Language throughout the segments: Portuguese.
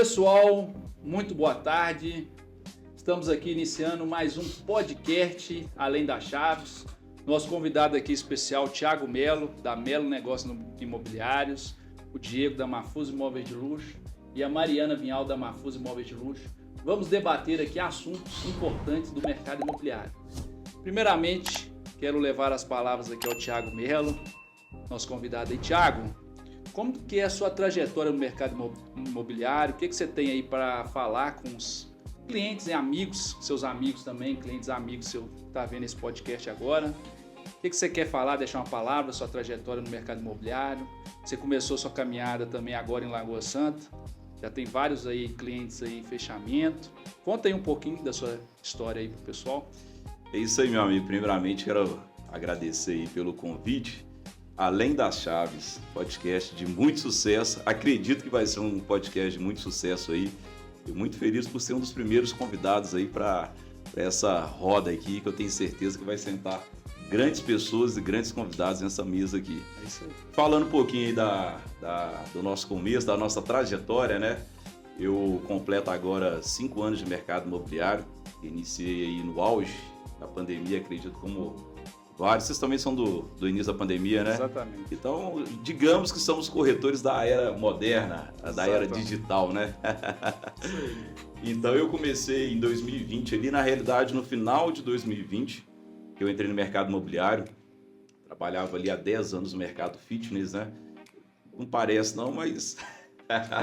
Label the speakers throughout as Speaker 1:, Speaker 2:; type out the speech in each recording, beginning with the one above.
Speaker 1: pessoal, muito boa tarde. Estamos aqui iniciando mais um podcast Além das Chaves. Nosso convidado aqui especial, Thiago Melo, da Melo Negócios Imobiliários, o Diego da Marfuz Imóveis de Luxo e a Mariana Vinhal da Marfuz Imóveis de Luxo. Vamos debater aqui assuntos importantes do mercado imobiliário. Primeiramente, quero levar as palavras aqui ao Thiago Melo, nosso convidado aí. Thiago, como que é a sua trajetória no mercado imobiliário? O que você tem aí para falar com os clientes e amigos, seus amigos também, clientes amigos seu que tá vendo esse podcast agora? O que você quer falar, deixar uma palavra, sua trajetória no mercado imobiliário? Você começou sua caminhada também agora em Lagoa Santa, já tem vários aí clientes aí em fechamento. Conta aí um pouquinho da sua história aí pro pessoal.
Speaker 2: É isso aí, meu amigo. Primeiramente, quero agradecer aí pelo convite. Além das Chaves, podcast de muito sucesso. Acredito que vai ser um podcast de muito sucesso aí. Estou muito feliz por ser um dos primeiros convidados aí para essa roda aqui, que eu tenho certeza que vai sentar grandes pessoas e grandes convidados nessa mesa aqui.
Speaker 1: É isso aí.
Speaker 2: Falando um pouquinho aí do nosso começo, da nossa trajetória, né? Eu completo agora 5 anos de mercado imobiliário. Iniciei aí no auge da pandemia, acredito, como vários. Vocês também são do início da pandemia, né?
Speaker 1: Exatamente.
Speaker 2: Então, digamos que somos corretores da era moderna, da era digital, né? Então, eu comecei em 2020, ali na realidade, no final de 2020, eu entrei no mercado imobiliário. Trabalhava ali há 10 anos no mercado fitness, né? Não parece não, mas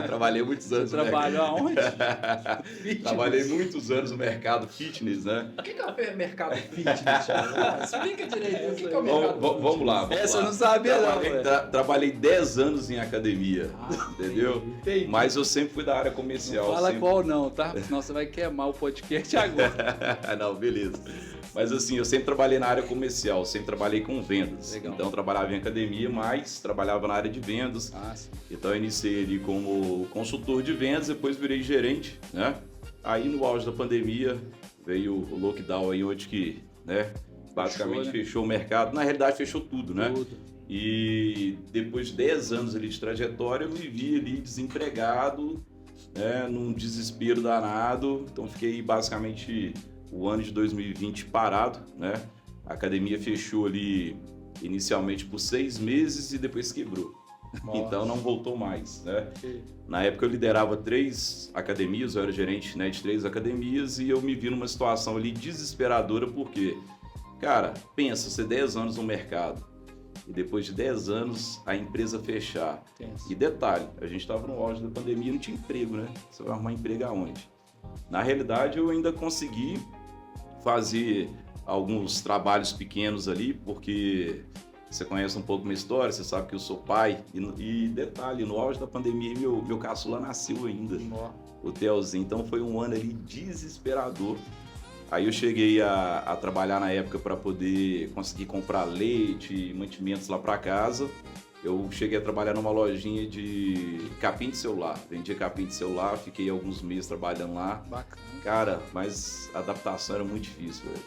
Speaker 2: trabalhei muitos anos.
Speaker 1: Você trabalhou aonde?
Speaker 2: Trabalhei muitos anos no mercado fitness, né?
Speaker 3: O que é o mercado fitness? Explica direito o que é o mercado fitness.
Speaker 2: Vamos lá.
Speaker 1: Essa eu não sabia
Speaker 2: Trabalhei 10 anos em academia, entendeu?
Speaker 1: Entendi.
Speaker 2: Mas eu sempre fui da área comercial.
Speaker 1: Não fala qual não, tá? Senão você vai queimar o podcast agora.
Speaker 2: Não, beleza. Mas assim, eu sempre trabalhei na área comercial, sempre trabalhei com vendas.
Speaker 1: Legal.
Speaker 2: Então eu trabalhava em academia, mas trabalhava na área de vendas.
Speaker 1: Sim.
Speaker 2: Então eu iniciei ali como consultor de vendas, depois virei gerente, né? Aí no auge da pandemia veio o lockdown aí, onde que, né? Basicamente fechou o mercado. Na realidade fechou tudo, né?
Speaker 1: Tudo.
Speaker 2: E depois de 10 anos ali de trajetória, eu me vi ali desempregado, né? Num desespero danado. Então fiquei basicamente o ano de 2020 parado, né? A academia fechou ali inicialmente por 6 meses e depois quebrou.
Speaker 1: Nossa.
Speaker 2: Então não voltou mais, né?
Speaker 1: Ok.
Speaker 2: Na época eu liderava 3 academias, eu era gerente, né, de 3 academias e eu me vi numa situação ali desesperadora porque, cara, pensa, você 10 anos no mercado e depois de 10 anos a empresa fechar.
Speaker 1: Tenso.
Speaker 2: E detalhe, a gente estava no auge da pandemia e não tinha emprego, né? Você vai arrumar emprego aonde? Na realidade eu ainda consegui fazer alguns trabalhos pequenos ali, porque você conhece um pouco minha história, você sabe que eu sou pai. E detalhe, no auge da pandemia, meu caçula nasceu ainda, o Theozinho. Então foi um ano ali desesperador. Aí eu cheguei a trabalhar na época para poder conseguir comprar leite e mantimentos lá para casa. Eu cheguei a trabalhar numa lojinha de capim de celular. Vendia capim de celular, fiquei alguns meses trabalhando lá.
Speaker 1: Bacana.
Speaker 2: Cara, mas a adaptação era muito difícil, velho.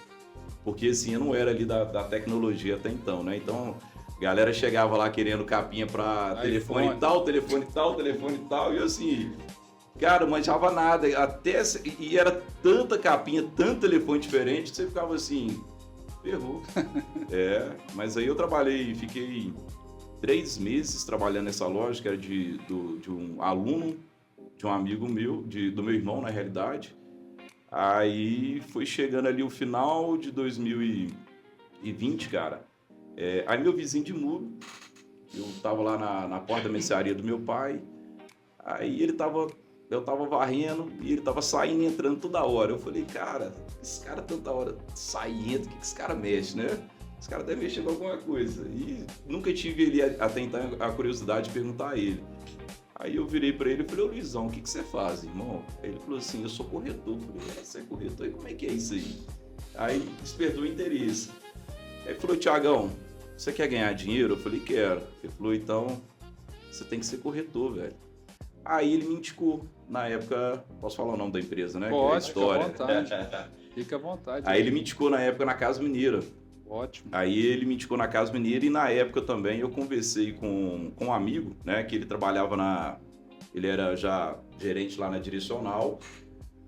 Speaker 2: Porque assim, eu não era ali da tecnologia até então, né? Então, a galera chegava lá querendo capinha pra telefone tal, e eu assim, cara, não manjava nada. E era tanta capinha, tanto telefone diferente, que você ficava assim, ferrou. Mas aí eu trabalhei, fiquei 3 meses trabalhando nessa loja, que era de um aluno, de um amigo meu, do meu irmão, na realidade. Aí foi chegando ali o final de 2020, cara. Aí meu vizinho de muro, eu tava lá na porta da mercearia do meu pai, aí eu tava varrendo e ele tava saindo e entrando toda hora. Eu falei, cara, esse cara tanta hora sai e entra, o que esse cara mexe, né? Esse cara deve mexer com alguma coisa. E nunca tive ali até então a curiosidade de perguntar a ele. Aí eu virei pra ele e falei, ô Luizão, o que você faz, irmão? Aí ele falou assim, eu sou corretor. Eu falei, você é corretor? E como é que é isso aí? Aí despertou o interesse. Aí ele falou, Thiagão, você quer ganhar dinheiro? Eu falei, quero. Ele falou, então, você tem que ser corretor, velho. Aí ele me indicou. Na época, posso falar o nome da empresa, né?
Speaker 1: Pode,
Speaker 2: que é a história.
Speaker 1: fica à vontade. Fica à vontade.
Speaker 2: Aí ele me indicou na época na Casa Mineira.
Speaker 1: Ótimo.
Speaker 2: Aí ele me indicou na Casa Mineira e na época também eu conversei com um amigo, né, que ele trabalhava ele era já gerente lá na Direcional.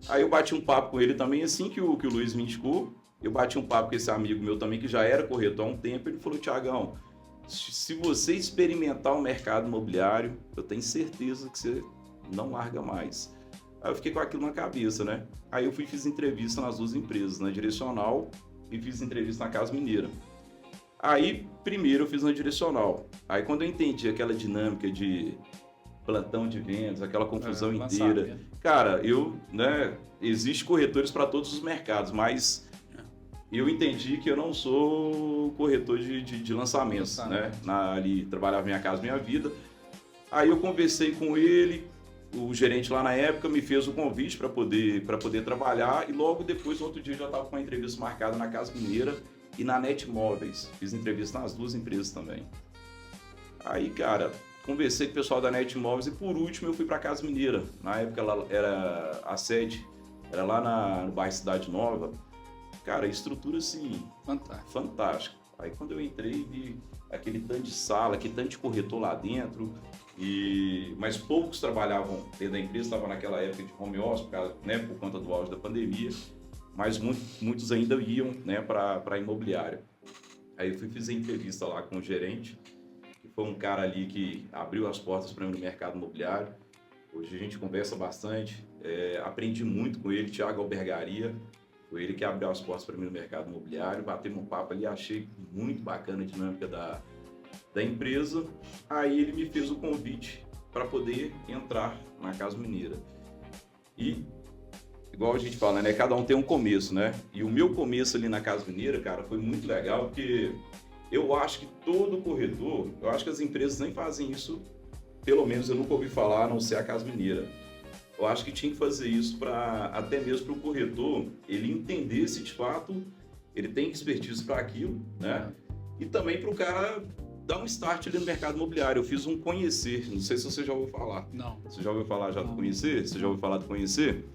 Speaker 2: Aí eu bati um papo com ele também, assim que o Luiz me indicou. Eu bati um papo com esse amigo meu também, que já era corretor há um tempo. Ele falou, Thiagão, se você experimentar o mercado imobiliário, eu tenho certeza que você não larga mais. Aí eu fiquei com aquilo na cabeça, né? Aí eu fiz entrevista nas duas empresas, na Direcional e fiz entrevista na Casa Mineira. Aí, primeiro eu fiz na Direcional. Aí quando eu entendi aquela dinâmica de plantão de vendas, aquela confusão inteira. Cara, existe corretores para todos os mercados, mas eu entendi que eu não sou corretor de lançamentos, né? Ali, trabalhava Minha Casa Minha Vida. Aí eu conversei com ele, o gerente lá na época me fez o convite para poder trabalhar e logo depois, no outro dia, eu já estava com uma entrevista marcada na Casa Mineira e na Net Móveis. Fiz entrevista nas duas empresas também. Aí, cara, conversei com o pessoal da Net Móveis e por último eu fui para a Casa Mineira. Na época ela era a sede, era lá no bairro Cidade Nova. Cara, estrutura assim, fantástica. Aí quando eu entrei, vi aquele tanto de sala, aquele tanto de corretor lá dentro, mas poucos trabalhavam dentro da empresa, estava naquela época de home office, por conta do auge da pandemia, mas muitos ainda iam, né, para a imobiliária. Aí eu fiz a entrevista lá com o gerente, que foi um cara ali que abriu as portas para mim no mercado imobiliário. Hoje a gente conversa bastante, aprendi muito com ele, Thiago Albergaria. Foi ele que abriu as portas para mim no mercado imobiliário, batemos um papo ali, achei muito bacana a dinâmica da empresa. Aí ele me fez o convite para poder entrar na Casa Mineira. E, igual a gente fala, né, cada um tem um começo, né? E o meu começo ali na Casa Mineira, cara, foi muito legal, porque eu acho que todo corretor, eu acho que as empresas nem fazem isso, pelo menos eu nunca ouvi falar, a não ser a Casa Mineira. Eu acho que tinha que fazer isso até mesmo para o corretor, ele entender se de fato ele tem expertise para aquilo, né? E também para o cara dar um start ali no mercado imobiliário. Eu fiz um conhecer, não sei se você já ouviu falar.
Speaker 1: Não.
Speaker 2: Você já ouviu falar do conhecer? Você já ouviu falar do conhecer?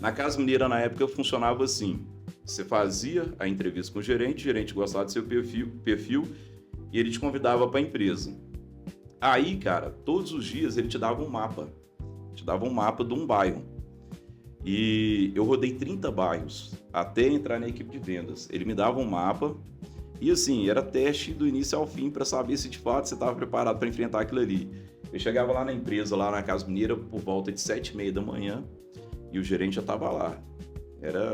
Speaker 2: Na Casa Mineira, na época, funcionava assim. Você fazia a entrevista com o gerente gostava do seu perfil e ele te convidava para a empresa. Aí, cara, todos os dias ele te dava um mapa. Dava um mapa de um bairro. E eu rodei 30 bairros até entrar na equipe de vendas. Ele me dava um mapa e assim, era teste do início ao fim para saber se de fato você estava preparado para enfrentar aquilo ali. Eu chegava lá na empresa, lá na Casa Mineira, por volta de 7h30 da manhã e o gerente já estava lá.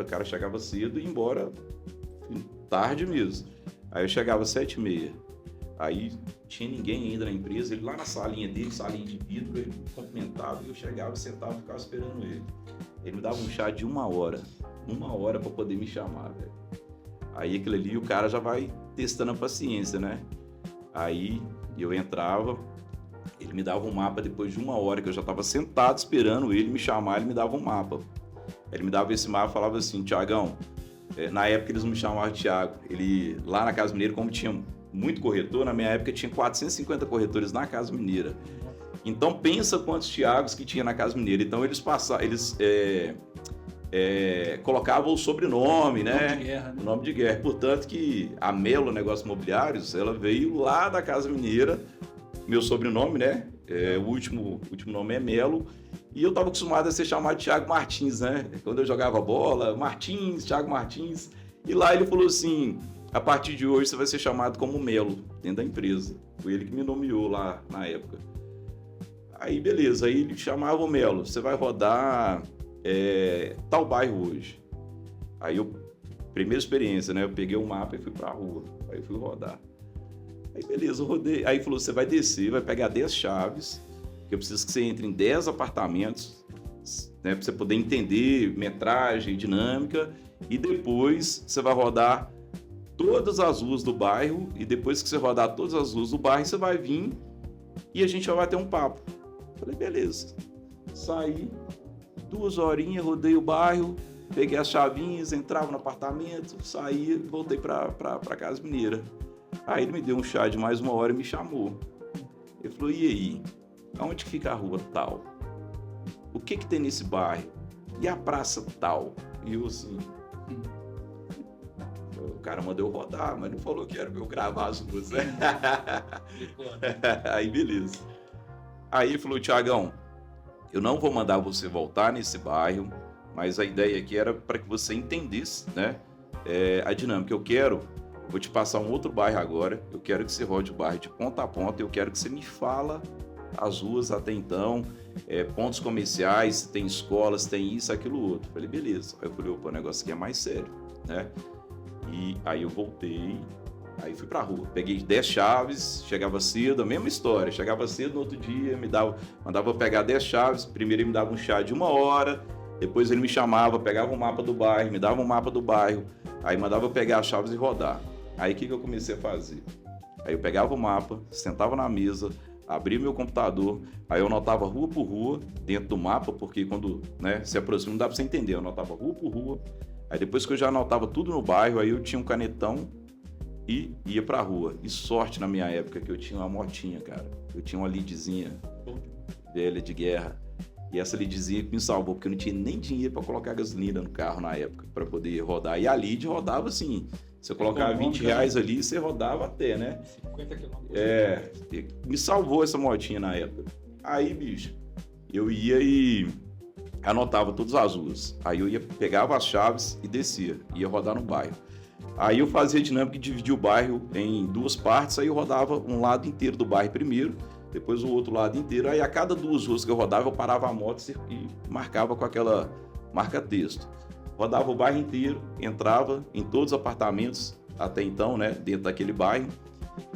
Speaker 2: O cara chegava cedo e ia embora tarde mesmo. Aí eu chegava às 7h30. Aí tinha ninguém ainda na empresa, ele lá na salinha dele, salinha de vidro, ele me cumprimentava e eu chegava, sentava e ficava esperando ele. Ele me dava um chá de 1 hora para poder me chamar, velho. Aí aquilo ali o cara já vai testando a paciência, né? Aí eu entrava, ele me dava um mapa depois de 1 hora, que eu já estava sentado esperando ele me chamar, ele me dava um mapa. Ele me dava esse mapa e falava assim, Thiagão, na época eles não me chamavam de Thiago, ele lá na Casa Mineira, como tinha muito corretor, na minha época tinha 450 corretores na Casa Mineira. Então pensa quantos Thiagos que tinha na Casa Mineira. Então eles colocavam o sobrenome, né? O nome de guerra. Portanto que a Melo Negócios Imobiliários, ela veio lá da Casa Mineira, meu sobrenome, né? O último nome é Melo. E eu estava acostumado a ser chamado de Thiago Martins, né? Quando eu jogava bola, Thiago Martins. E lá ele falou assim, a partir de hoje você vai ser chamado como Melo, dentro da empresa. Foi ele que me nomeou lá na época. Aí beleza, aí ele chamava o Melo, você vai rodar tal bairro hoje. Aí primeira experiência, né? Eu peguei o mapa e fui pra rua. Aí eu fui rodar. Aí beleza, eu rodei. Aí falou, você vai descer, vai pegar 10 chaves, que eu preciso que você entre em 10 apartamentos, né? Pra você poder entender metragem, dinâmica. E depois você vai rodar todas as ruas do bairro, e depois que você rodar todas as ruas do bairro, você vai vir e a gente vai bater um papo. Falei, beleza. Saí, 2 horinhas, rodei o bairro, peguei as chavinhas, entrava no apartamento, saía e voltei pra Casa Mineira. Aí ele me deu um chá de mais 1 hora e me chamou. Ele falou, e aí? Aonde fica a rua tal? O que tem nesse bairro? E a praça tal? E eu assim... O cara mandou eu rodar, mas não falou que era pra eu gravar as ruas, né? Aí beleza. Aí ele falou, Thiagão, eu não vou mandar você voltar nesse bairro, mas a ideia aqui era para que você entendesse, né, a dinâmica. Vou te passar um outro bairro agora, eu quero que você rode o bairro de ponta a ponta, eu quero que você me fala as ruas até então, pontos comerciais, tem escolas, tem isso, aquilo, outro. Falei, beleza. Aí eu falei, opa, o negócio aqui é mais sério, né? E aí eu voltei, aí fui pra rua. Peguei 10 chaves, chegava cedo, a mesma história. Chegava cedo no outro dia, mandava pegar 10 chaves. Primeiro ele me dava um chá de 1 hora, depois ele me chamava, pegava um mapa do bairro, me dava um mapa do bairro, aí mandava pegar as chaves e rodar. Aí o que eu comecei a fazer? Aí eu pegava o mapa, sentava na mesa, abria meu computador, aí eu anotava rua por rua dentro do mapa, porque quando, né, se aproxima não dá pra você entender, eu anotava rua por rua. Aí depois que eu já anotava tudo no bairro, aí eu tinha um canetão e ia pra rua. E sorte na minha época que eu tinha uma motinha, cara. Eu tinha uma lidzinha velha de guerra. E essa lidzinha me salvou, porque eu não tinha nem dinheiro pra colocar gasolina no carro na época, pra poder rodar. E a lid rodava assim, você colocava 20 reais ali, você rodava até, né?
Speaker 3: 50 quilômetros.
Speaker 2: Me salvou essa motinha na época. Aí, bicho, eu ia e anotava todas as ruas. Aí eu pegava as chaves e descia, ia rodar no bairro. Aí eu fazia a dinâmica de dividir o bairro em 2 partes, aí eu rodava um lado inteiro do bairro primeiro, depois o outro lado inteiro. Aí a cada 2 ruas que eu rodava, eu parava a moto e marcava com aquela marca-texto. Rodava o bairro inteiro, entrava em todos os apartamentos, até então, né, dentro daquele bairro,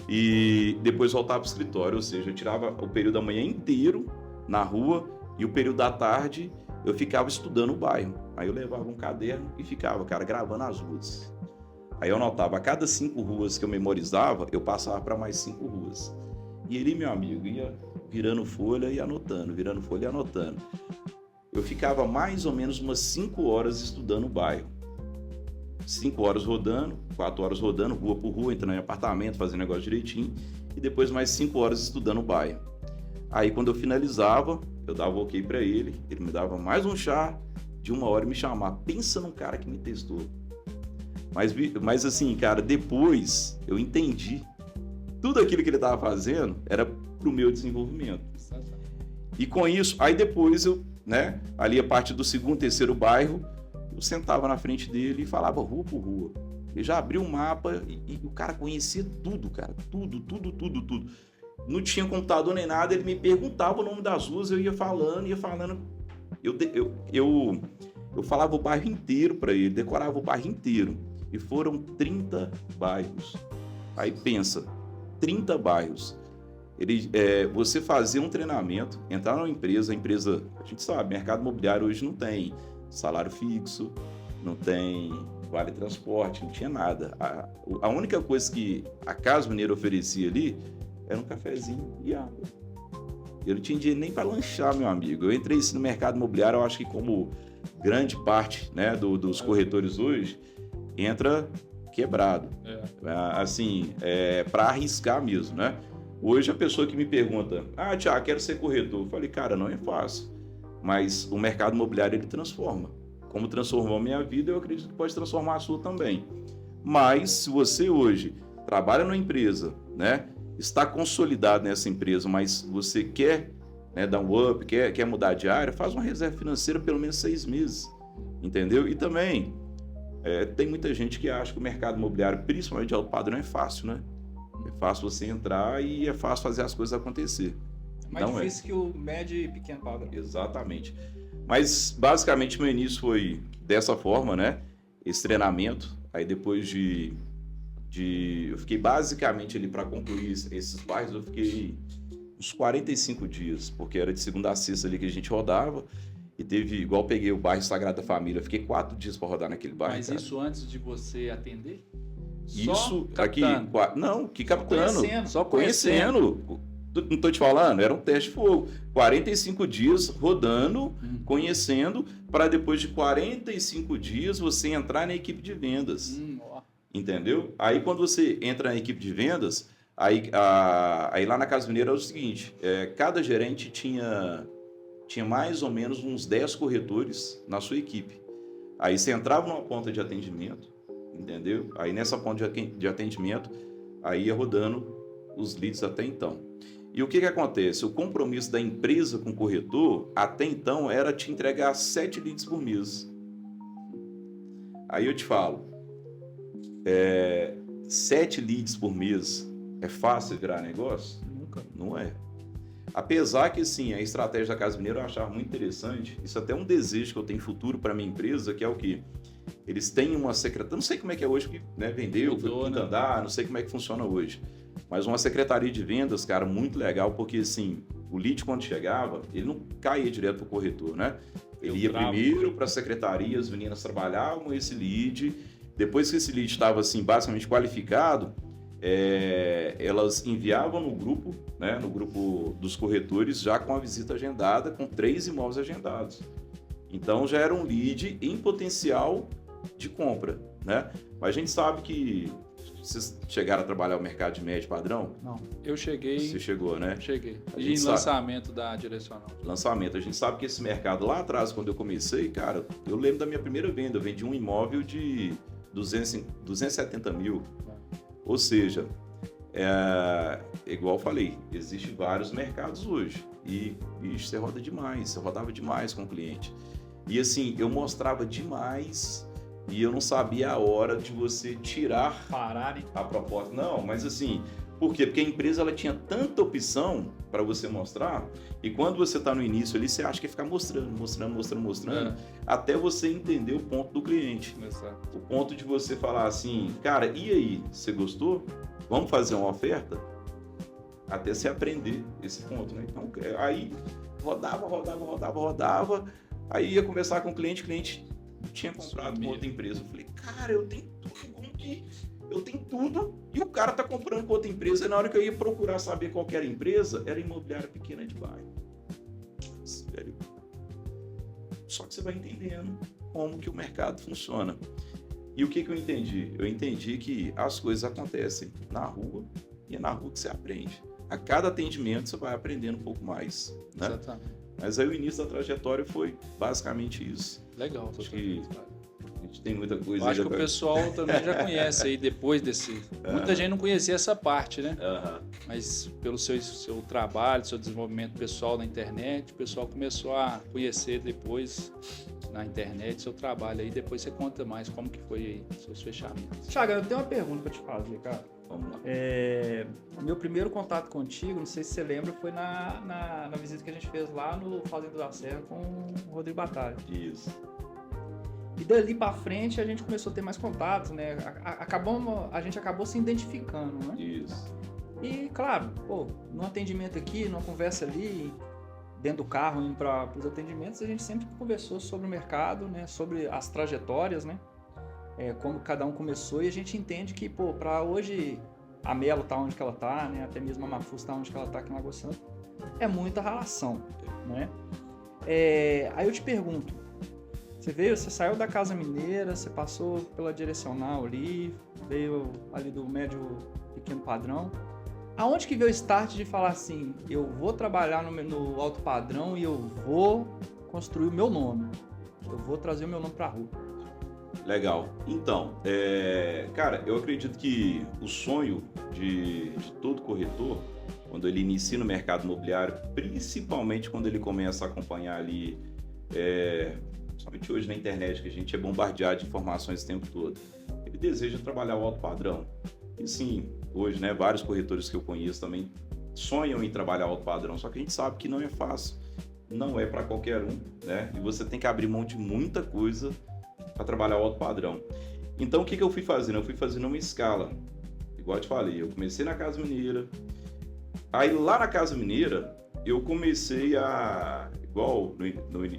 Speaker 2: e depois voltava para o escritório, ou seja, eu tirava o período da manhã inteiro na rua e o período da tarde eu ficava estudando o bairro. Aí eu levava um caderno e ficava, cara, gravando as ruas. Aí eu anotava, a cada 5 ruas que eu memorizava, eu passava para mais 5 ruas. E ele, meu amigo, ia virando folha e anotando, virando folha e anotando. Eu ficava mais ou menos umas 5 horas estudando o bairro. 5 horas rodando, 4 horas rodando, rua por rua, entrando em apartamento, fazendo negócio direitinho. E depois mais 5 horas estudando o bairro. Aí quando eu finalizava, eu dava ok para ele me dava mais um chá de 1 hora e me chamava. Pensa num cara que me testou. Mas assim, cara, depois eu entendi. Tudo aquilo que ele estava fazendo era pro meu desenvolvimento. E com isso, aí depois eu, né, ali a partir do 2º, 3º bairro, eu sentava na frente dele e falava rua por rua. Ele já abriu um mapa e o cara conhecia tudo, cara. Tudo. Não tinha computador nem nada, ele me perguntava o nome das ruas, eu ia falando. Eu falava o bairro inteiro para ele, decorava o bairro inteiro. E foram 30 bairros. Aí pensa, 30 bairros. Você fazer um treinamento, entrar numa empresa, a gente sabe, mercado imobiliário hoje não tem salário fixo, não tem vale transporte, não tinha nada. A única coisa que a Casa Mineira oferecia ali era um cafezinho e água. Eu não tinha dinheiro nem para lanchar, meu amigo. Eu entrei no mercado imobiliário, eu acho que como grande parte, né, dos corretores hoje, entra quebrado. Assim, para arriscar mesmo, né? Hoje a pessoa que me pergunta, Thiago, quero ser corretor. Eu falei, cara, não é fácil. Mas o mercado imobiliário, ele transforma. Como transformou a minha vida, eu acredito que pode transformar a sua também. Mas se você hoje trabalha numa empresa, né, está consolidado nessa empresa, mas você quer, né, dar um up, quer mudar de área, faz uma reserva financeira pelo menos 6 meses. Entendeu? E também, tem muita gente que acha que o mercado imobiliário, principalmente de alto padrão, é fácil, né? É fácil você entrar e é fácil fazer as coisas acontecer.
Speaker 3: Mais difícil que o médio e pequeno padrão.
Speaker 2: Exatamente. Mas, basicamente, meu início foi dessa forma, né? Esse treinamento. Aí, depois eu fiquei basicamente ali para concluir esses bairros, eu fiquei uns 45 dias, porque era de segunda a sexta ali que a gente rodava. E teve, igual eu peguei o bairro Sagrada Família, eu fiquei 4 dias para rodar naquele bairro. Mas,
Speaker 1: cara, isso antes de você atender?
Speaker 2: Isso
Speaker 1: só
Speaker 2: aqui, não, que captando.
Speaker 1: Só conhecendo.
Speaker 2: Não tô te falando, era um teste de fogo. 45 dias rodando, conhecendo, para depois de 45 dias você entrar na equipe de vendas. Entendeu? Aí quando você entra na equipe de vendas, aí lá na Casa Mineira é o seguinte, cada gerente tinha mais ou menos uns 10 corretores na sua equipe. Aí você entrava numa ponta de atendimento, entendeu? Aí nessa ponta de atendimento, aí ia rodando os leads até então. E o que acontece? O compromisso da empresa com o corretor, até então, era te entregar 7 leads por mês. Aí eu te falo, 7 leads por mês é fácil virar negócio?
Speaker 3: Nunca.
Speaker 2: Não é. Apesar que, sim, a estratégia da Casa Mineira eu achava muito interessante. Isso até é um desejo que eu tenho futuro para minha empresa, que é o quê? Eles têm uma secretaria, não sei como é que é hoje, que vendeu, foi quinto andar, não sei como é que funciona hoje. Mas uma secretaria de vendas, cara, muito legal, porque, assim, o lead quando chegava, ele não caía direto para o corretor, né? Ele ia primeiro para a secretaria, as meninas trabalhavam esse lead. Depois que esse lead estava, assim, basicamente qualificado, elas enviavam no grupo, né, no grupo dos corretores, já com a visita agendada, com 3 imóveis agendados. Então já era um lead em potencial de compra, né? Mas a gente sabe que vocês chegaram a trabalhar o mercado de médio padrão?
Speaker 3: Não.
Speaker 1: Eu cheguei.
Speaker 2: Você chegou, né?
Speaker 1: Cheguei. E em lançamento da direcional.
Speaker 2: Lançamento. A gente sabe que esse mercado lá atrás, quando eu comecei, cara, eu lembro da minha primeira venda. Eu vendi um imóvel de 270 mil. Ou seja, igual eu falei, existem vários mercados hoje. E você roda demais, você rodava demais com o cliente. E assim, eu mostrava demais e eu não sabia a hora de você tirar a proposta. Não, mas assim, por quê? Porque a empresa ela tinha tanta opção para você mostrar, e quando você está no início ali, você acha que é ficar mostrando, até você entender o ponto do cliente.
Speaker 1: Exato.
Speaker 2: O ponto de você falar assim, cara, e aí, você gostou? Vamos fazer uma oferta? Até você aprender esse ponto, né? Então, aí rodava, aí ia conversar com o cliente tinha comprado com outra empresa. Eu falei, cara, eu tenho tudo, como que eu tenho tudo e o cara tá comprando com outra empresa? E na hora que eu ia procurar saber qual que era a empresa, era imobiliária pequena de bairro. Sério. Só que você vai entendendo como que o mercado funciona. E o que eu entendi? Eu entendi que as coisas acontecem na rua e é na rua que você aprende. A cada atendimento você vai aprendendo um pouco mais, né?
Speaker 1: Exatamente.
Speaker 2: Mas aí o início da trajetória foi basicamente isso.
Speaker 1: Legal.
Speaker 2: Acho que a gente tem muita coisa.
Speaker 1: Eu acho que o pessoal também já conhece aí depois desse... Muita gente não conhecia essa parte, né? Mas pelo seu trabalho, seu desenvolvimento pessoal na internet, o pessoal começou a conhecer depois na internet seu trabalho aí. Depois você conta mais como que foi aí seus fechamentos.
Speaker 3: Thiago, eu tenho uma pergunta para te fazer, cara.
Speaker 2: Vamos lá.
Speaker 3: O meu primeiro contato contigo, não sei se você lembra, foi na visita que a gente fez lá no Fazenda da Serra com o Rodrigo Batalha.
Speaker 2: Isso.
Speaker 3: E dali pra frente a gente começou a ter mais contatos, né? A gente acabou se identificando, né?
Speaker 2: Isso.
Speaker 3: E, claro, no atendimento aqui, numa conversa ali, dentro do carro, indo para os atendimentos, a gente sempre conversou sobre o mercado, né? Sobre as trajetórias, né? Como cada um começou, e a gente entende que, para hoje a Melo tá onde que ela tá, né? Até mesmo a Mafus tá onde que ela tá aqui em Lagoa Santa, é muita relação, né? Aí eu te pergunto, você saiu da Casa Mineira, você passou pela direcional ali, veio ali do médio pequeno padrão, aonde que veio o start de falar assim, eu vou trabalhar no alto padrão e eu vou construir o meu nome, eu vou trazer o meu nome pra rua?
Speaker 2: Legal. Então, cara, eu acredito que o sonho de todo corretor, quando ele inicia no mercado imobiliário, principalmente quando ele começa a acompanhar ali, principalmente hoje na internet, que a gente é bombardeado de informações o tempo todo, ele deseja trabalhar o alto padrão. E sim, hoje, né, vários corretores que eu conheço também sonham em trabalhar o alto padrão, só que a gente sabe que não é fácil, não é para qualquer um, né? E você tem que abrir mão de muita coisa para trabalhar o alto padrão. Então, o que eu fui fazendo? Eu fui fazendo uma escala. Igual eu te falei, eu comecei na Casa Mineira. Aí, lá na Casa Mineira, eu comecei a... Igual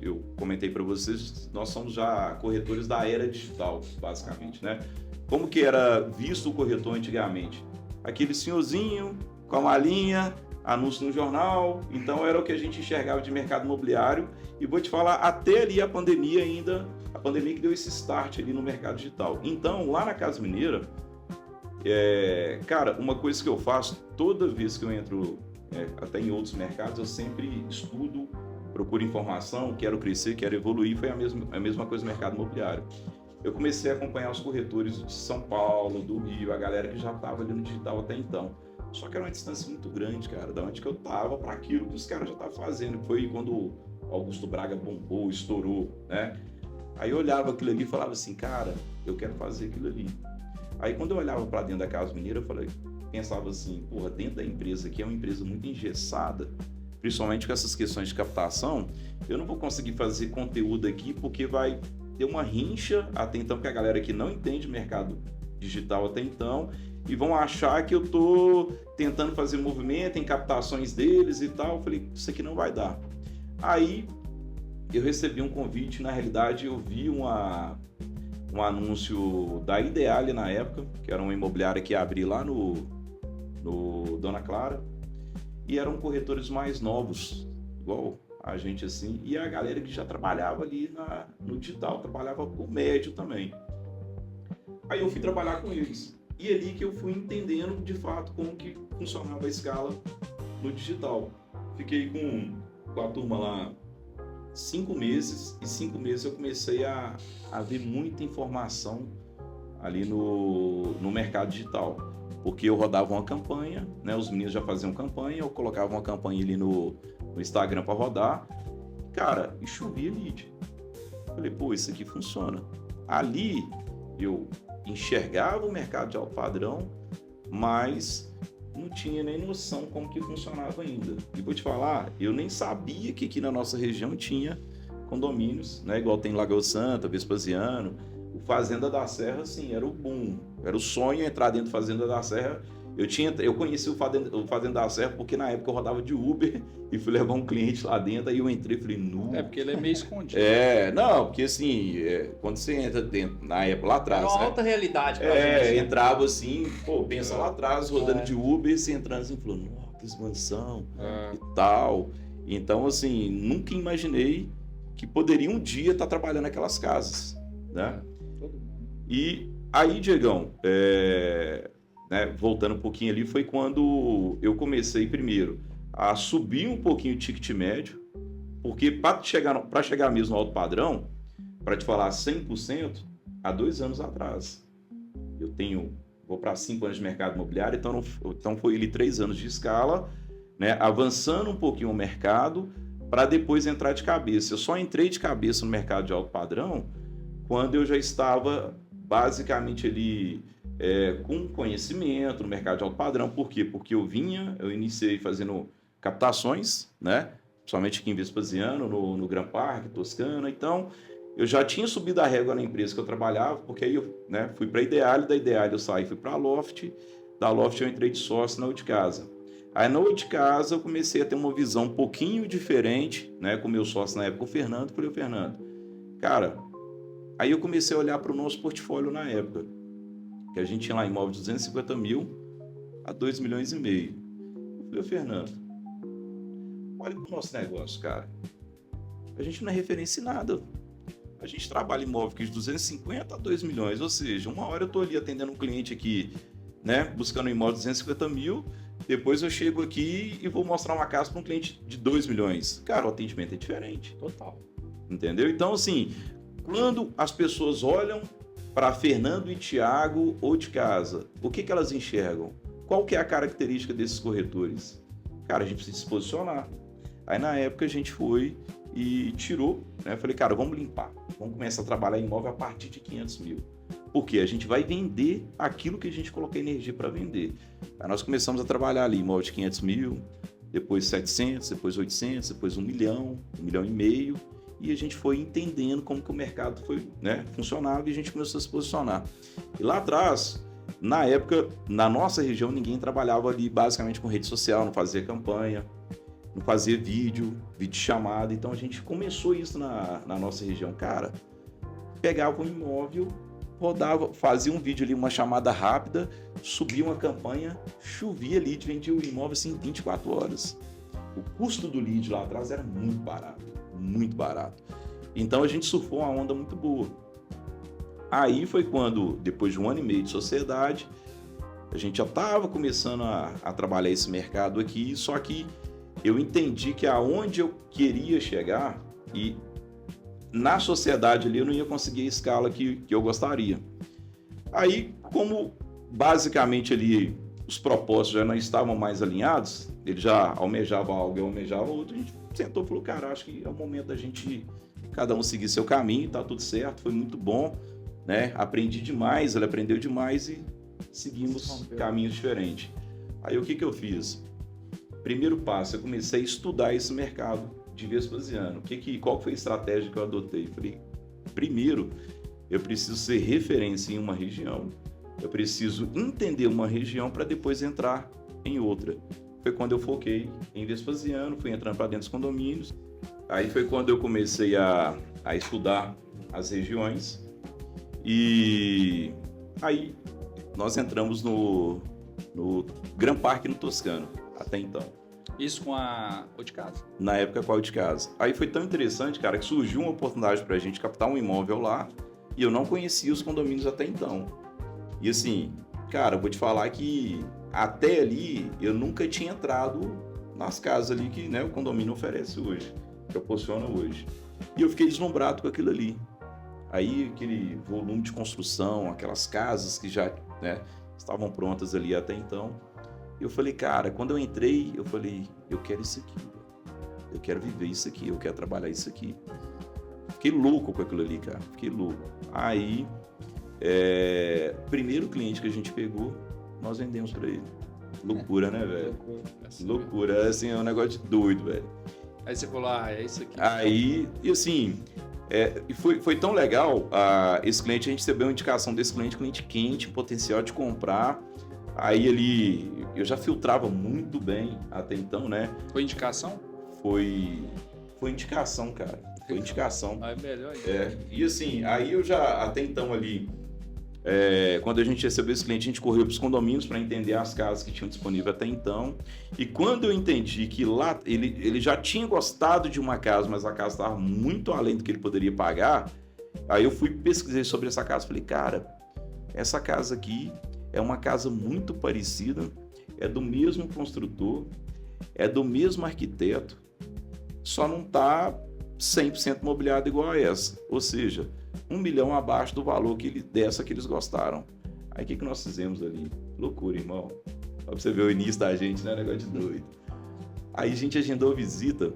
Speaker 2: eu comentei para vocês, nós somos já corretores da era digital, basicamente, né? Como que era visto o corretor antigamente? Aquele senhorzinho com a malinha, anúncio no jornal. Então, era o que a gente enxergava de mercado imobiliário. E vou te falar, até ali a pandemia ainda... A pandemia que deu esse start ali no mercado digital. Então, lá na Casa Mineira, cara, uma coisa que eu faço toda vez que eu entro, até em outros mercados, eu sempre estudo, procuro informação, quero crescer, quero evoluir. Foi a mesma coisa no mercado imobiliário. Eu comecei a acompanhar os corretores de São Paulo, do Rio, a galera que já estava ali no digital até então. Só que era uma distância muito grande, cara, da onde que eu tava para aquilo que os caras já estavam fazendo. Foi quando o Augusto Braga bombou, estourou, né? Aí eu olhava aquilo ali e falava assim, cara, eu quero fazer aquilo ali. Aí quando eu olhava para dentro da Casa Mineira, pensava assim, porra, dentro da empresa aqui é uma empresa muito engessada, principalmente com essas questões de captação, eu não vou conseguir fazer conteúdo aqui porque vai ter uma rincha até então, porque a galera aqui não entende mercado digital até então, e vão achar que eu tô tentando fazer movimento em captações deles e tal. Eu falei, isso aqui não vai dar. Aí eu recebi um convite, na realidade eu vi um anúncio da Ideale na época, que era uma imobiliária que ia abrir lá no Dona Clara, e eram corretores mais novos, igual a gente assim, e a galera que já trabalhava ali no digital, trabalhava por médio também. Aí eu fui trabalhar com eles. E ali que eu fui entendendo, de fato, como que funcionava a escala no digital. Fiquei com a turma lá 5 meses, e 5 meses eu comecei a ver muita informação ali no mercado digital. Porque eu rodava uma campanha, né? Os meninos já faziam campanha, eu colocava uma campanha ali no Instagram para rodar. Cara, e chovia lead. Falei, pô, isso aqui funciona. Ali eu enxergava o mercado de alto padrão, mas não tinha nem noção como que funcionava ainda. E vou te falar, eu nem sabia que aqui na nossa região tinha condomínios, né? Igual tem Lagoa Santa, Vespasiano. O Fazenda da Serra, assim, era o boom. Era o sonho entrar dentro do Fazenda da Serra. Eu conheci o Fazenda da Serra porque na época eu rodava de Uber e fui levar um cliente lá dentro, aí eu entrei e falei, nu.
Speaker 1: É, porque ele é meio escondido.
Speaker 2: Não, porque assim, quando você entra dentro, na época lá atrás.
Speaker 3: Era uma alta realidade pra gente, né?
Speaker 2: Entrava assim, pô, pensa lá atrás, rodando de Uber, você entrando assim, falando, que expansão e tal. Então, assim, nunca imaginei que poderia um dia estar trabalhando naquelas casas, né? E aí, Diegão, né, voltando um pouquinho ali, foi quando eu comecei primeiro a subir um pouquinho o ticket médio, porque para chegar mesmo no alto padrão, para te falar 100%, há 2 anos atrás. Vou para 5 anos de mercado imobiliário, então foi ele 3 anos de escala, né, avançando um pouquinho o mercado, para depois entrar de cabeça. Eu só entrei de cabeça no mercado de alto padrão quando eu já estava basicamente ali com conhecimento no mercado de alto padrão. Por quê? Porque eu iniciei fazendo captações, né? Principalmente aqui em Vespasiano, no Gran Parque, Toscana. Então, eu já tinha subido a régua na empresa que eu trabalhava, porque aí eu, né, fui para a Ideale, da Ideale eu saí, fui para a Loft, da Loft eu entrei de sócio na Oticasa. Aí na Oticasa eu comecei a ter uma visão um pouquinho diferente, né, com o meu sócio na época, o Fernando. Falei, Fernando, cara, aí eu comecei a olhar para o nosso portfólio na época, que a gente tinha lá imóvel de 250 mil a 2,5 milhões. Eu falei, Fernando, olha para o nosso negócio, cara. A gente não é referência em nada. A gente trabalha imóvel aqui de 250 a 2 milhões. Ou seja, uma hora eu estou ali atendendo um cliente aqui, né, buscando um imóvel de 250 mil. Depois eu chego aqui e vou mostrar uma casa para um cliente de 2 milhões. Cara, o atendimento é diferente.
Speaker 3: Total.
Speaker 2: Entendeu? Então, assim, quando as pessoas olham para Fernando e Thiago Oticasa, o que elas enxergam? Qual que é a característica desses corretores? Cara, a gente precisa se posicionar. Aí na época a gente foi e tirou, né? Eu falei, cara, vamos limpar. Vamos começar a trabalhar em imóvel a partir de 500 mil. Porque a gente vai vender aquilo que a gente coloca energia para vender. Aí nós começamos a trabalhar ali imóvel de 500 mil, depois 700, depois 800, depois 1 milhão, 1,5 milhão. E a gente foi entendendo como que o mercado foi, né, funcionava, e a gente começou a se posicionar. E lá atrás, na época, na nossa região, ninguém trabalhava ali basicamente com rede social, não fazia campanha, não fazia vídeo chamada. Então a gente começou isso na nossa região. Cara, pegava um imóvel, rodava, fazia um vídeo ali, uma chamada rápida, subia uma campanha, chovia lead, vendia o imóvel assim em 24 horas. O custo do lead lá atrás era muito barato. Muito barato. Então a gente surfou uma onda muito boa. Aí foi quando, depois de 1 ano e meio de sociedade, a gente já estava começando a trabalhar esse mercado aqui, só que eu entendi que aonde eu queria chegar, e na sociedade ali eu não ia conseguir a escala que eu gostaria. Aí, como basicamente ali os propósitos já não estavam mais alinhados, ele já almejava algo, eu almejava outro, a gente sentou e falou, cara, acho que é o momento da gente, cada um seguir seu caminho, tá tudo certo, foi muito bom, né? Aprendi demais, ele aprendeu demais e seguimos caminhos diferentes. Aí o que eu fiz? Primeiro passo, eu comecei a estudar esse mercado de Vespasiano. Qual foi a estratégia que eu adotei? Falei, primeiro, eu preciso ser referência em uma região, eu preciso entender uma região para depois entrar em outra. Foi quando eu foquei em Vespasiano, fui entrando para dentro dos condomínios. Aí foi quando eu comecei a estudar as regiões. E aí nós entramos no Gran Parque no Toscano, até então.
Speaker 1: Isso com a Oticasa?
Speaker 2: Na época com a Oticasa. Aí foi tão interessante, cara, que surgiu uma oportunidade para a gente captar um imóvel lá e eu não conhecia os condomínios até então. E assim, cara, eu vou te falar que até ali eu nunca tinha entrado nas casas ali que, né, o condomínio oferece hoje, proporciona hoje. E eu fiquei deslumbrado com aquilo ali. Aí aquele volume de construção, aquelas casas que já, né, estavam prontas ali até então. Eu falei, cara, quando eu entrei, eu falei, eu quero isso aqui, eu quero viver isso aqui, eu quero trabalhar isso aqui. Fiquei louco com aquilo ali, cara, fiquei louco. Aí, primeiro cliente que a gente pegou, nós vendemos pra ele. Loucura, né, velho? Loucura, assim, é um negócio de doido, velho.
Speaker 1: Aí você falou, é isso aqui.
Speaker 2: Aí, e assim, foi tão legal, esse cliente, a gente recebeu uma indicação desse cliente quente, potencial de comprar. Aí ele, eu já filtrava muito bem até então, né?
Speaker 1: Foi indicação?
Speaker 2: Foi indicação, cara. Foi indicação.
Speaker 1: É melhor ainda.
Speaker 2: E assim, aí eu já, até então ali, quando a gente recebeu esse cliente, a gente correu para os condomínios para entender as casas que tinham disponível até então. E quando eu entendi que lá, ele já tinha gostado de uma casa, mas a casa estava muito além do que ele poderia pagar, aí eu fui pesquisar sobre essa casa. Falei, cara, essa casa aqui é uma casa muito parecida, é do mesmo construtor, é do mesmo arquiteto, só não está 100% mobiliado igual a essa. Ou seja, 1 milhão abaixo do valor dessa que eles gostaram. Aí o que nós fizemos ali? Loucura, irmão. Só pra você ver o início da gente, né? Negócio de doido. Aí a gente agendou a visita.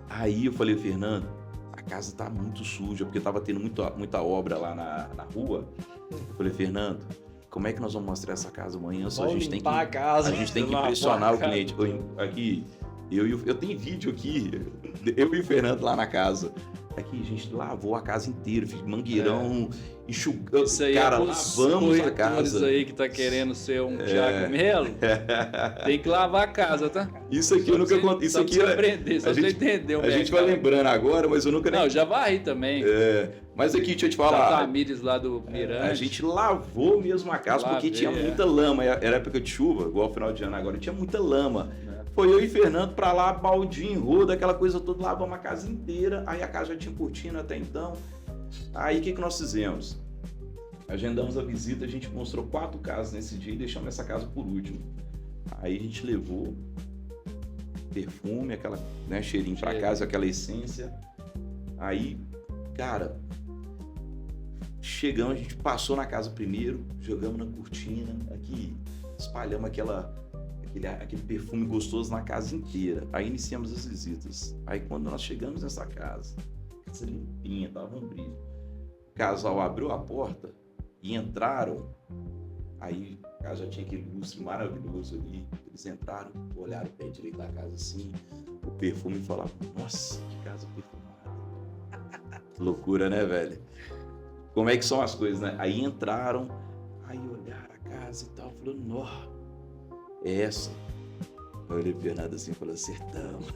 Speaker 2: Aí eu falei, Fernando, a casa tá muito suja, porque tava tendo muita obra lá na rua. Eu falei, Fernando, como é que nós vamos mostrar essa casa amanhã? Só a gente tem que impressionar o cliente. Aqui, eu tenho vídeo aqui, eu e o Fernando lá na casa. Aqui, a gente lavou a casa inteira, mangueirão, enxugando.
Speaker 1: Isso aí
Speaker 2: cara,
Speaker 1: lavamos
Speaker 2: a casa.
Speaker 1: Aí que tá querendo ser um Thiago Melo, tem que lavar a casa, tá?
Speaker 2: Isso aqui eu nunca contei. Isso aqui
Speaker 1: aprender, só você entendeu.
Speaker 2: A gente vai lembrando agora, mas eu nunca
Speaker 1: Não, já varri também.
Speaker 2: Mas aqui, deixa eu te falar.
Speaker 1: Tamires lá do Mirante.
Speaker 2: A gente lavou mesmo a casa porque tinha muita lama. Era época de chuva, igual o final de ano agora, tinha muita lama. Foi eu e Fernando pra lá, baldinho, roda, aquela coisa toda, lavamos a casa inteira. Aí a casa já tinha cortina até então. Aí o que nós fizemos? Agendamos a visita, a gente mostrou 4 casas nesse dia e deixamos essa casa por último. Aí a gente levou perfume, aquela, né, cheirinho pra casa, aquela essência. Aí, cara, chegamos, a gente passou na casa primeiro, jogamos na cortina, aqui espalhamos aquele perfume gostoso na casa inteira. Aí iniciamos as visitas. Aí quando nós chegamos nessa casa limpinha, tava um brilho. O casal abriu a porta e entraram. Aí a casa já tinha aquele lustre maravilhoso ali. Eles entraram, olharam o pé direito da casa assim, o perfume e falaram, nossa, que casa perfumada. Loucura, né, velho? Como é que são as coisas, né? Aí entraram, aí olharam a casa e tal, falando, nossa, é essa. Eu olhei pro Fernando assim e falei, acertamos.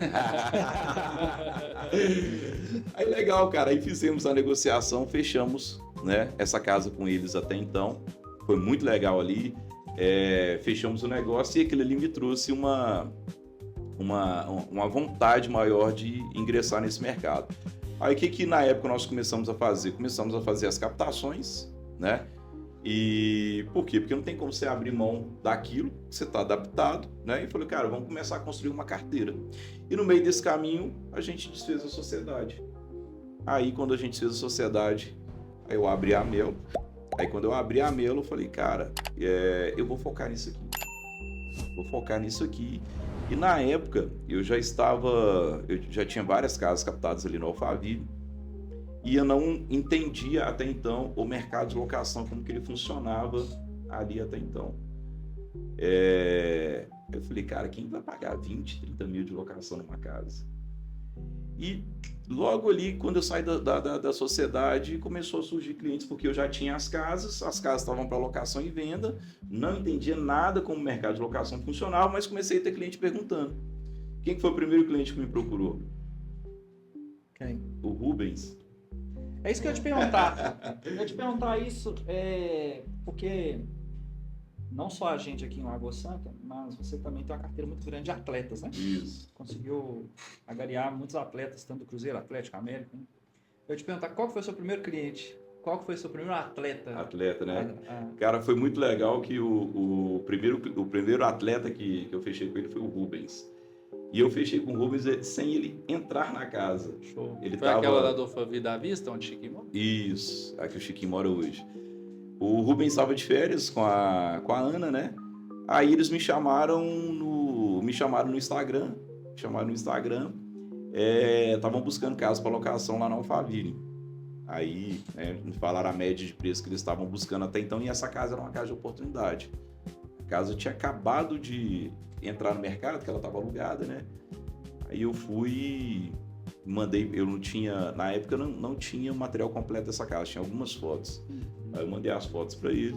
Speaker 2: Aí legal, cara, aí fizemos a negociação, fechamos, né, essa casa com eles até então. Foi muito legal ali, fechamos o negócio e aquilo ali me trouxe uma vontade maior de ingressar nesse mercado. Aí o que na época nós começamos a fazer? Começamos a fazer as captações, né? E por quê? Porque não tem como você abrir mão daquilo que você está adaptado, né? E falei, cara, vamos começar a construir uma carteira. E no meio desse caminho, a gente desfez a sociedade. Aí, quando a gente fez a sociedade, aí eu abri a Melo. Aí, quando eu abri a Melo, eu falei, cara, eu vou focar nisso aqui. vou focar nisso aqui. E na época, eu já tinha várias casas captadas ali no Alphaville, e eu não entendia até então o mercado de locação, como que ele funcionava ali até então. Eu falei, cara, quem vai pagar 20, 30 mil de locação numa casa? E logo ali, quando eu saí da sociedade, começou a surgir clientes, porque eu já tinha as casas estavam para locação e venda, não entendia nada como o mercado de locação funcionava, mas comecei a ter cliente perguntando. Quem foi o primeiro cliente que me procurou?
Speaker 3: Quem?
Speaker 2: O Rubens.
Speaker 3: É isso que eu ia te perguntar. Eu ia te perguntar isso, porque não só a gente aqui em Lagoa Santa, mas você também tem uma carteira muito grande de atletas, né?
Speaker 2: Isso.
Speaker 3: Conseguiu agariar muitos atletas, tanto do Cruzeiro, Atlético, América. Né? Eu ia te perguntar, qual foi o seu primeiro cliente? Qual foi o seu primeiro atleta?
Speaker 2: Atleta, né? Cara, foi muito legal que o primeiro atleta que eu fechei com ele foi o Rubens. E eu fechei com o Rubens sem ele entrar na casa.
Speaker 1: Show.
Speaker 2: Ele
Speaker 1: foi aquela lá do Alphaville da Vista, onde o Chiquinho mora?
Speaker 2: Isso, aqui o Chiquinho mora hoje. O Rubens estava de férias com a Ana, né? Aí eles me chamaram no Instagram. Estavam buscando casa para locação lá na Alphaville. Aí, me falaram a média de preço que eles estavam buscando até então, e essa casa era uma casa de oportunidade. A casa tinha acabado de entrar no mercado, que ela estava alugada, né? Aí eu fui, eu não tinha, na época eu não tinha o material completo dessa casa, tinha algumas fotos. Aí eu mandei as fotos para ele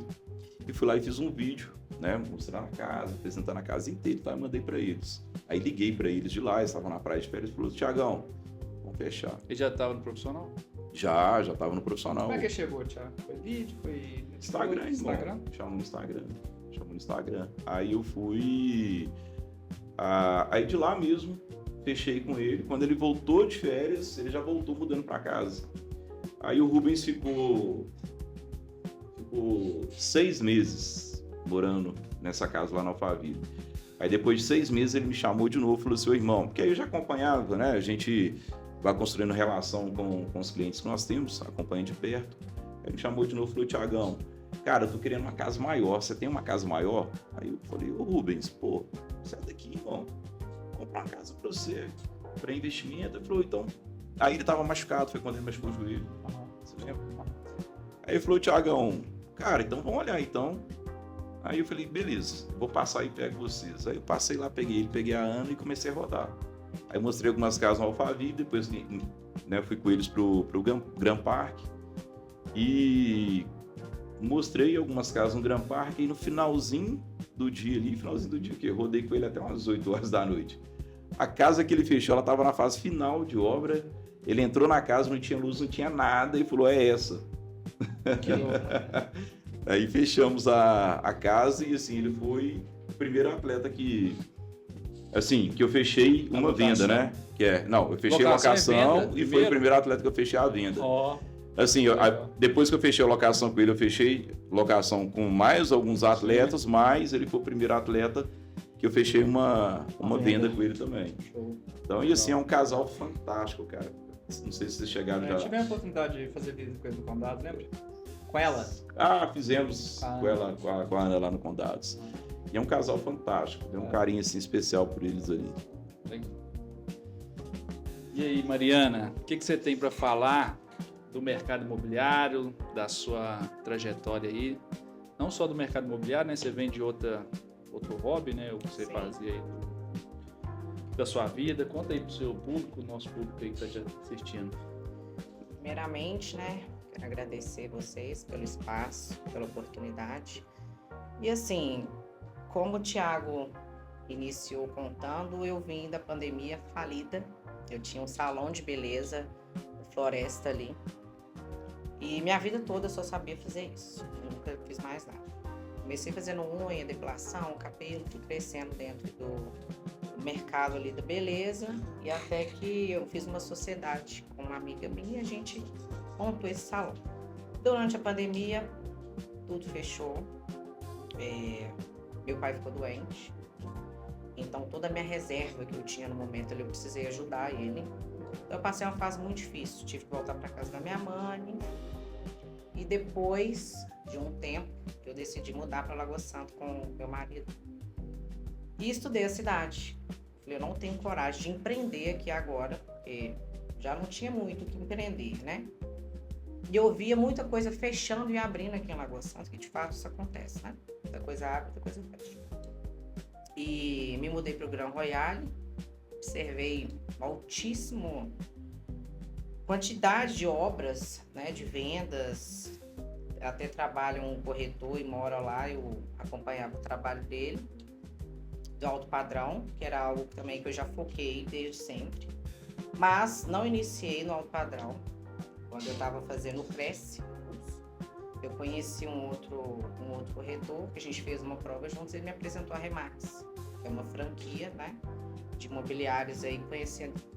Speaker 2: e fui lá e fiz um vídeo, né? Mostrando a casa, apresentando a casa inteira, tá? E mandei para eles. Aí liguei para eles de lá, eles estavam na praia de férias, e falou: Tiagão, vamos fechar.
Speaker 1: Ele já estava no profissional?
Speaker 2: Já estava no profissional.
Speaker 3: Como é que chegou, Thiago? Foi vídeo? Foi
Speaker 2: Instagram? Chamou no Instagram. Aí eu fui... Aí de lá mesmo, fechei com ele. Quando ele voltou de férias, ele já voltou mudando para casa. Aí o Rubens ficou 6 meses morando nessa casa lá no Alphaville. Aí depois de 6 meses ele me chamou de novo e falou assim: ô irmão, porque aí eu já acompanhava, né? A gente vai construindo relação com os clientes que nós temos, acompanha de perto. Aí ele me chamou de novo e falou: Tiagão, cara, eu tô querendo uma casa maior, você tem uma casa maior? Aí eu falei: ô Rubens, pô, sai daqui, irmão, vou comprar uma casa pra você, pra investimento. Ele falou: então... Aí ele tava machucado, foi quando ele machucou o joelho. Você lembra? Aí ele falou: Tiagão, cara, então vamos olhar então. Aí eu falei: beleza, vou passar e pego vocês. Aí eu passei lá, peguei a Ana e comecei a rodar. Aí eu mostrei algumas casas no Alphaville, depois, né, fui com eles pro Grand Park e mostrei algumas casas no Grand Park, e no finalzinho do dia que eu rodei com ele até umas 8 horas da noite. A casa que ele fechou, ela estava na fase final de obra, ele entrou na casa, não tinha luz, não tinha nada, e falou: é essa. Aí fechamos a casa e assim, ele foi o primeiro atleta que eu fechei uma venda, né? Eu fechei locação e foi o primeiro atleta que eu fechei a venda. Assim, depois que eu fechei a locação com ele, eu fechei locação com mais alguns atletas, mas ele foi o primeiro atleta que eu fechei uma venda com ele também. Então, e assim, é um casal fantástico, cara. Não sei se vocês chegaram já.
Speaker 3: Eu tive a oportunidade de fazer visita com ele no Condado, lembra? Com ela?
Speaker 2: Fizemos com ela, com a Ana lá no Condados. E é um casal fantástico, tem um carinho assim especial por eles ali.
Speaker 1: E aí, Mariana, o que você tem para falar do mercado imobiliário, da sua trajetória aí? Não só do mercado imobiliário, né? Você vem de outro hobby, né? O que você fazia aí da sua vida. Conta aí pro seu público, nosso público aí que está te assistindo.
Speaker 4: Primeiramente, né? Quero agradecer vocês pelo espaço, pela oportunidade. E assim, como o Thiago iniciou contando, eu vim da pandemia falida. Eu tinha um salão de beleza, Floresta ali. E minha vida toda eu só sabia fazer isso. Eu nunca fiz mais nada. Comecei fazendo unha, depilação, cabelo, fui crescendo dentro do mercado ali da beleza. E até que eu fiz uma sociedade com uma amiga minha e a gente montou esse salão. Durante a pandemia, tudo fechou. Meu pai ficou doente. Então toda a minha reserva que eu tinha no momento eu precisei ajudar ele. Então eu passei uma fase muito difícil, tive que voltar para casa da minha mãe. E depois de um tempo, eu decidi mudar para Lagoa Santa com meu marido. E estudei a cidade. Falei, eu não tenho coragem de empreender aqui agora, porque já não tinha muito o que empreender, né? E eu via muita coisa fechando e abrindo aqui em Lagoa Santa, que de fato isso acontece, né? Muita coisa abre, muita coisa fecha. E me mudei para o Grand Royale, observei altíssimo quantidade de obras, né, de vendas. Até trabalha um corretor e mora lá, eu acompanhava o trabalho dele, do alto padrão, que era algo também que eu já foquei desde sempre. Mas não iniciei no alto padrão. Quando eu estava fazendo o Cresce, eu conheci um outro corretor, que a gente fez uma prova juntos, ele me apresentou a Remax, que é uma franquia, né, de imobiliários aí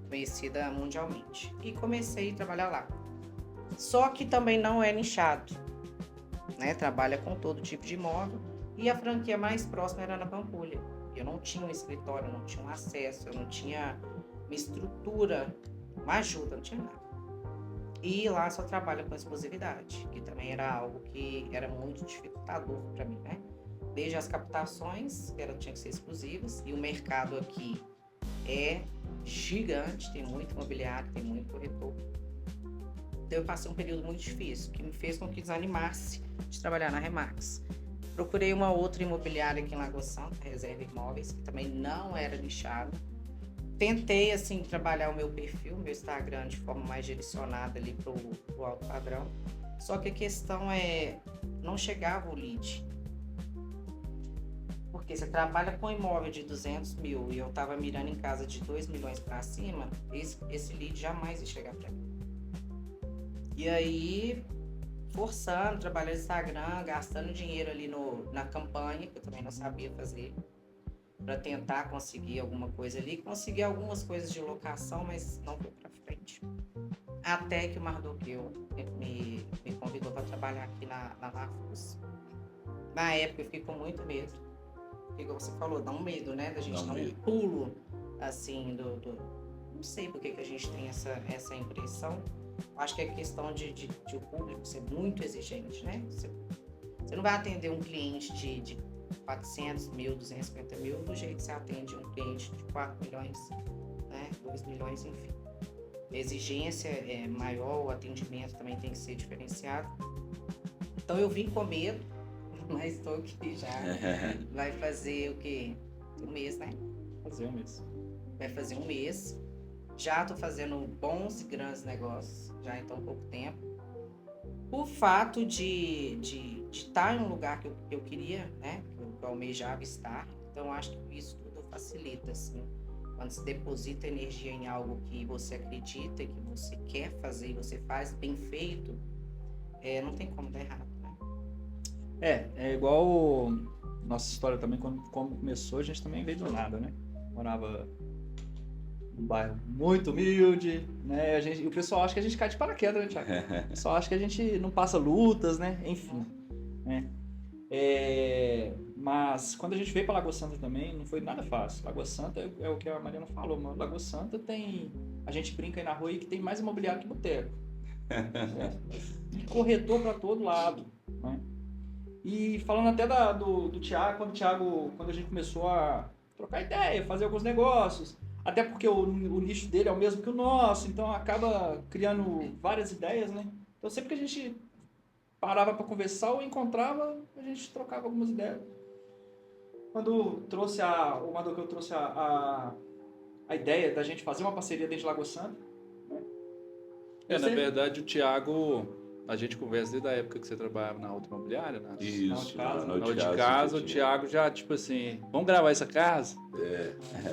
Speaker 4: conhecida mundialmente. E comecei a trabalhar lá. Só que também não é nichado, né, trabalha com todo tipo de imóvel, e a franquia mais próxima era na Pampulha. Eu não tinha um escritório, não tinha um acesso, eu não tinha uma estrutura, uma ajuda, não tinha nada. E lá só trabalha com exclusividade, que também era algo que era muito dificultador para mim, né? Desde as captações, que tinha que ser exclusivas, e o mercado aqui é gigante, tem muito imobiliário, tem muito corretor. Então eu passei um período muito difícil, que me fez com que desanimasse de trabalhar na Remax. Procurei uma outra imobiliária aqui em Lagoa Santa, Reserva Imóveis, que também não era nichada. Tentei, assim, trabalhar o meu perfil, meu Instagram, de forma mais direcionada ali pro alto padrão. Só que a questão é, não chegava o lead. Porque você trabalha com imóvel de 200 mil e eu tava mirando em casa de 2 milhões para cima, esse lead jamais ia chegar para mim. E aí, forçando, trabalhando no Instagram, gastando dinheiro ali na campanha, que eu também não sabia fazer, para tentar conseguir alguma coisa ali. Consegui algumas coisas de locação, mas não foi para frente. Até que o Mardoqueu me convidou para trabalhar aqui na Lafus. Na época eu fiquei com muito medo. Porque você falou, dá um medo, né? Da gente dar um pulo, assim, Não sei por que a gente tem essa impressão. Acho que é questão de o público ser muito exigente, né? Você não vai atender um cliente de 400 mil, 250 mil do jeito que você atende um cliente de 4 milhões, né? 2 milhões, enfim. A exigência é maior, o atendimento também tem que ser diferenciado. Então eu vim com medo, mas estou aqui já. Vai fazer o quê? Um mês, né?
Speaker 3: Fazer um mês.
Speaker 4: Vai fazer um mês. Já estou fazendo bons e grandes negócios, já em tão pouco tempo. O fato de estar em um lugar que eu queria, né? Que eu almejava estar. Então, acho que isso tudo facilita, assim. Quando se deposita energia em algo que você acredita, que você quer fazer e você faz bem feito, não tem como dar errado, né?
Speaker 3: É igual nossa história também, quando começou, a gente também veio do nada, né? Morava num bairro muito humilde, né? O pessoal acha que a gente cai de paraquedas, né, Thiago? O pessoal acha que a gente não passa lutas, né? Enfim, né? Mas quando a gente veio para Lagoa Santa também, não foi nada fácil. Lagoa Santa é o que a Mariana falou, mano. Lagoa Santa a gente brinca aí na rua aí que tem mais imobiliário que boteco. E corretor para todo lado, né? E falando até do Thiago, quando a gente começou a trocar ideia, fazer alguns negócios, até porque o nicho dele é o mesmo que o nosso, então acaba criando várias ideias, né? Então sempre que a gente parava para conversar ou encontrava, a gente trocava algumas ideias. Quando o Mardoqueu trouxe a ideia da gente fazer uma parceria dentro de Lagoa Santa, né?
Speaker 1: Na verdade, o Thiago, a gente conversa desde a época que você trabalhava na outra imobiliária, né?
Speaker 2: Isso,
Speaker 1: na outra casa, o Thiago já, tipo assim, vamos gravar essa casa?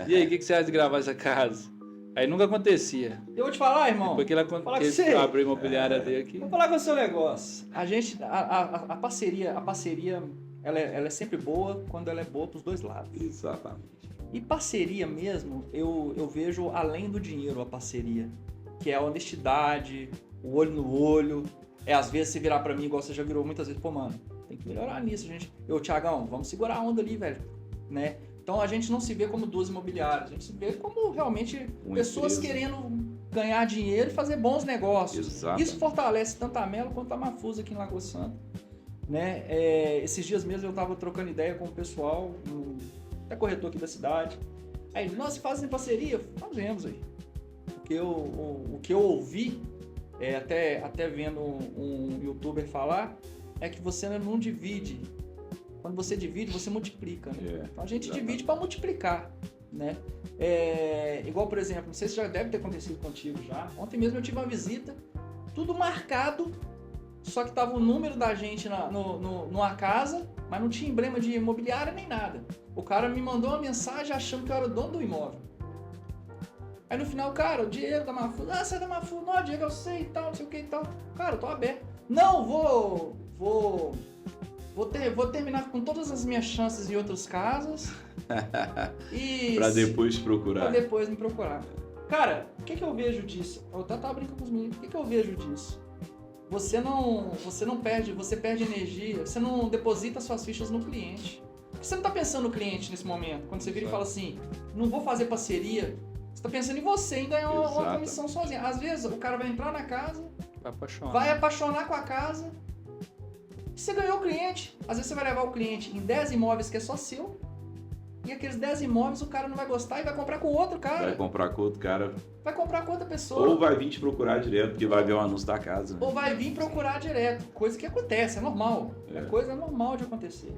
Speaker 1: E aí, o que você acha de gravar essa casa? Aí nunca acontecia.
Speaker 3: Eu vou te falar, irmão.
Speaker 1: Porque ele abriu a imobiliária dele aqui.
Speaker 3: Vou falar com o seu negócio. A parceria, ela é sempre boa quando ela é boa pros dois lados.
Speaker 2: Exatamente.
Speaker 3: E parceria mesmo, eu vejo além do dinheiro a parceria, que é a honestidade, o olho no olho. Às vezes você virar pra mim, igual você já virou muitas vezes, pô, mano, tem que melhorar nisso, gente. Thiagão, vamos segurar a onda ali, velho, né? Então a gente não se vê como duas imobiliárias, a gente se vê como realmente pessoas querendo ganhar dinheiro e fazer bons negócios.
Speaker 2: Exatamente.
Speaker 3: Isso fortalece tanto a Melo quanto a Mafusa aqui em Lagoa Santa, né? Esses dias mesmo eu tava trocando ideia com o pessoal até corretor aqui da cidade. Aí ele, nossa, fazem parceria? Fazemos aí. Porque o que eu ouvi, até vendo um youtuber falar, é que você não divide. Quando você divide, você multiplica, né? Então a gente divide para multiplicar, né? Igual, por exemplo, não sei se já deve ter acontecido contigo já. Ontem mesmo eu tive uma visita, tudo marcado, só que tava o número da gente numa casa, mas não tinha emblema de imobiliária nem nada. O cara me mandou uma mensagem achando que eu era o dono do imóvel. Aí no final, cara, o Diego da Mafu, você é da Mafu? Não, Diego, eu sei e tal, não sei o que e tal. Cara, eu tô aberto. Não, vou terminar com todas as minhas chances em outras casas.
Speaker 2: Pra depois procurar.
Speaker 3: Pra depois me procurar. Cara, o que eu vejo disso? Eu até tava brincando com os meninos. O que eu vejo disso? Você não perde, você perde energia, você não deposita suas fichas no cliente. Você não tá pensando no cliente nesse momento. Quando você vira e fala assim, não vou fazer parceria, você tá pensando em você, em ganhar uma comissão sozinho. Às vezes o cara vai entrar na casa, vai apaixonar com a casa, e você ganhou o cliente. Às vezes você vai levar o cliente em 10 imóveis que é só seu, e aqueles 10 imóveis o cara não vai gostar e vai comprar com outro cara.
Speaker 2: Vai comprar com outro cara.
Speaker 3: Vai comprar com outra pessoa.
Speaker 2: Ou vai vir te procurar direto, porque vai ver o anúncio da casa. Né?
Speaker 3: Ou vai vir procurar direto. Coisa que acontece, é normal. É coisa normal de acontecer.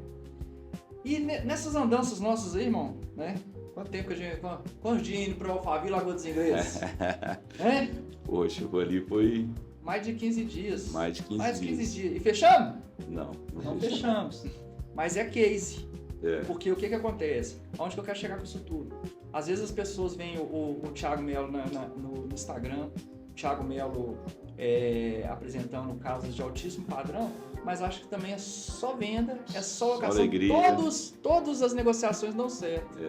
Speaker 3: E nessas andanças nossas aí, irmão, né? Quanto tempo que a gente... Quantos dias indo pra Alphaville, Lagoa dos Ingleses?
Speaker 2: Poxa, ali foi...
Speaker 3: Mais de 15 dias.
Speaker 2: Mais de 15 dias.
Speaker 3: E fechamos?
Speaker 2: Não
Speaker 3: fechamos. Mas é case. Porque o que acontece? Aonde que eu quero chegar com isso tudo? Às vezes as pessoas veem o Thiago Melo no Instagram, o Thiago Melo apresentando casos de altíssimo padrão, mas acho que também é só venda, é só locação.
Speaker 2: Alegria.
Speaker 3: Todas as negociações dão certo.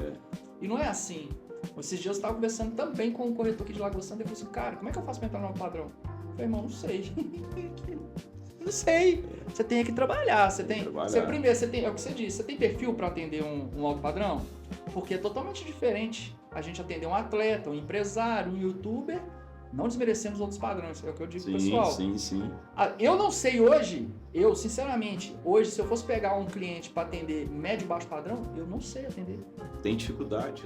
Speaker 3: E não é assim. Esses dias eu estava conversando também com um corretor aqui de Lagoa Santa e falei assim, cara, como é que eu faço para entrar no padrão? Eu falei, irmão, não sei. Não sei. Você tem que trabalhar. Primeiro, é o que você disse, você tem perfil para atender um alto padrão? Porque é totalmente diferente a gente atender um atleta, um empresário, um youtuber, não desmerecendo os outros padrões, é o que eu digo pro pessoal.
Speaker 2: Sim.
Speaker 3: Eu não sei hoje, sinceramente, se eu fosse pegar um cliente para atender médio e baixo padrão, eu não sei atender.
Speaker 2: Tem dificuldade.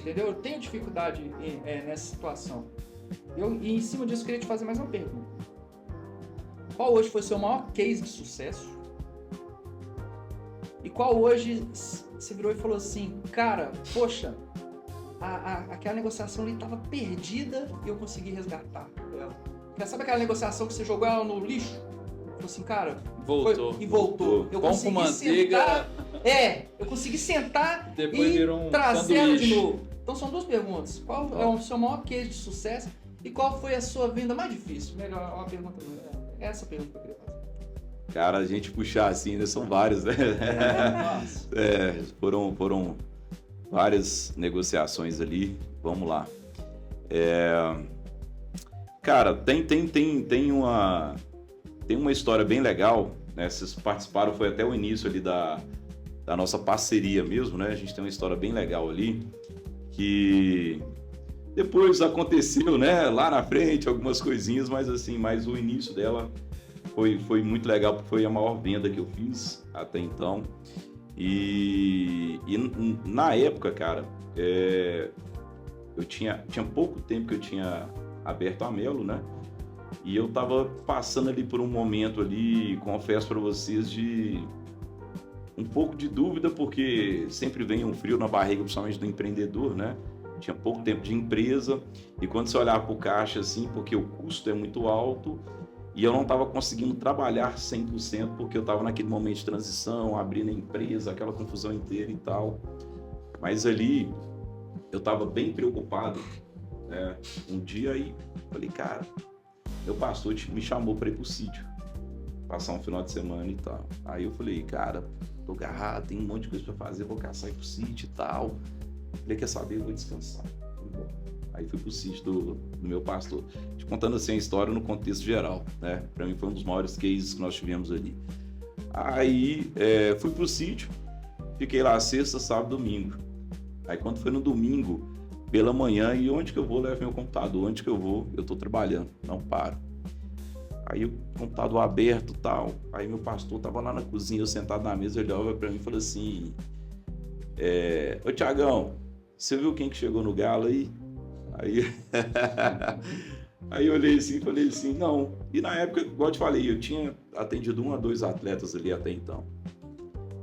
Speaker 3: Entendeu? Eu tenho dificuldade nessa situação. E em cima disso eu queria te fazer mais uma pergunta. Qual hoje foi o seu maior case de sucesso? E qual hoje você virou e falou assim, cara, poxa, aquela negociação ali estava perdida e eu consegui resgatar ela. Sabe aquela negociação que você jogou ela no lixo? Falou assim, cara, voltou. Eu
Speaker 1: Pão
Speaker 3: consegui
Speaker 1: com manteiga.
Speaker 3: Eu consegui sentar
Speaker 1: Depois virou um
Speaker 3: trazer ela de
Speaker 1: sanduíche.
Speaker 3: novo. Então são duas perguntas. Qual é o seu maior case de sucesso e qual foi a sua venda mais difícil? Melhor, uma pergunta. Essa pergunta que eu queria fazer.
Speaker 2: Cara, a gente puxar assim, né? São vários, né? Foram várias negociações ali. Vamos lá. Cara, tem uma história bem legal, né? Vocês participaram, foi até o início ali da nossa parceria mesmo, né? A gente tem uma história bem legal ali, que depois aconteceu, né? Lá na frente, algumas coisinhas, mas o início dela foi muito legal, porque foi a maior venda que eu fiz até então. E na época, cara, eu tinha pouco tempo que eu tinha aberto a Melo, né? E eu tava passando ali por um momento ali, confesso para vocês, de um pouco de dúvida, porque sempre vem um frio na barriga, principalmente do empreendedor, né? Tinha pouco tempo de empresa, e quando você olhava para o caixa, assim, porque o custo é muito alto, e eu não estava conseguindo trabalhar 100%, porque eu estava naquele momento de transição, abrindo a empresa, aquela confusão inteira e tal. Mas ali, eu estava bem preocupado, né? Um dia aí, falei, cara, meu pastor me chamou para ir pro sítio, passar um final de semana e tal. Aí eu falei, cara, tô agarrado, tem um monte de coisa para fazer, vou caçar ir pro sítio e tal. Falei, quer saber, eu vou descansar. Aí fui pro sítio do meu pastor. Te contando assim a história no contexto geral, né? Pra mim foi um dos maiores cases que nós tivemos ali. Aí fui pro sítio, fiquei lá sexta, sábado, domingo. Aí quando foi no domingo, pela manhã, e onde que eu vou, levo meu computador, onde que eu vou, eu tô trabalhando, não paro. Aí o computador aberto e tal, aí meu pastor tava lá na cozinha, eu sentado na mesa, ele olha pra mim e falou assim, Ô Tiagão, você viu quem que chegou no Galo aí? Aí eu olhei assim e falei assim, não. E na época, igual eu te falei, eu tinha atendido 1 a 2 atletas ali até então.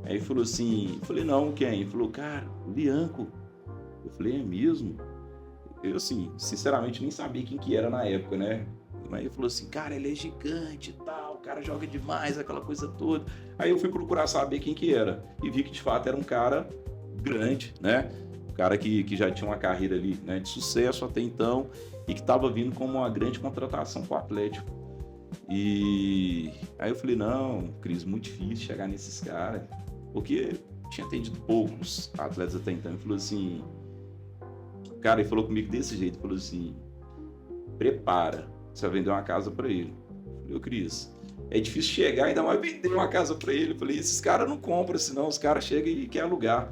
Speaker 2: Aí falou assim, eu falei, não, quem? Ele falou, cara, o Lianco. Eu falei, é mesmo? Eu, assim, sinceramente nem sabia quem que era na época, né? Mas ele falou assim, cara, ele é gigante e tal, o cara joga demais, aquela coisa toda. Aí eu fui procurar saber quem que era. E vi que, de fato, era um cara grande, né? Um cara que já tinha uma carreira ali, né, de sucesso até então e que estava vindo como uma grande contratação para o Atlético. E aí eu falei, não, Cris, muito difícil chegar nesses caras, porque tinha atendido poucos atletas até então. Ele falou assim, cara, ele falou comigo desse jeito, falou assim, prepara, você vai vender uma casa para ele. Eu falei, ô Cris, é difícil chegar, ainda mais vender uma casa para ele. Eu falei, esses caras não compram, senão os caras chegam e querem alugar.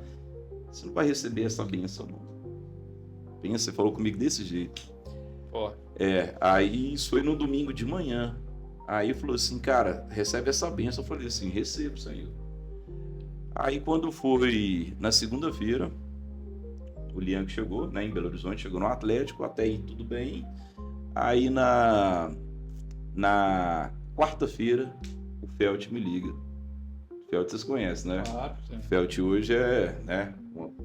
Speaker 2: Você não vai receber essa bênção, não. Pensa, você falou comigo desse jeito. Aí isso foi no domingo de manhã. Aí ele falou assim, cara, recebe essa bênção. Eu falei assim, recebo, Senhor. Aí quando foi na segunda-feira, o Lianco chegou, né, em Belo Horizonte, chegou no Atlético, até aí tudo bem. Aí na quarta-feira, o Felt me liga. O Felt vocês conhecem, né?
Speaker 1: Claro, sim.
Speaker 2: O Felt hoje é, né,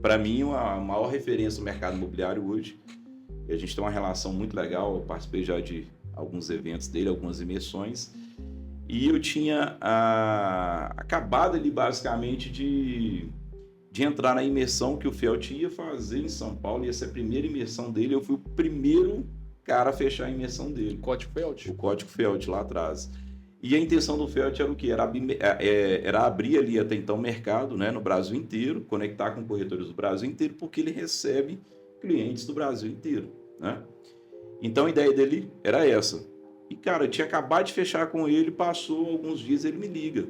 Speaker 2: para mim, a maior referência no mercado imobiliário hoje. E a gente tem uma relação muito legal, eu participei já de alguns eventos dele, algumas imersões. E eu tinha acabado ali, basicamente, de entrar na imersão que o Felt ia fazer em São Paulo. Ia ser a primeira imersão dele, eu fui o primeiro cara a fechar a imersão dele.
Speaker 1: Código Felt?
Speaker 2: O Código Felt, lá atrás. E a intenção do Felt era o quê? Era abrir ali até então mercado, né, no Brasil inteiro, conectar com corretores do Brasil inteiro, porque ele recebe clientes do Brasil inteiro, né? Então a ideia dele era essa. E, cara, eu tinha acabado de fechar com ele, passou alguns dias, ele me liga.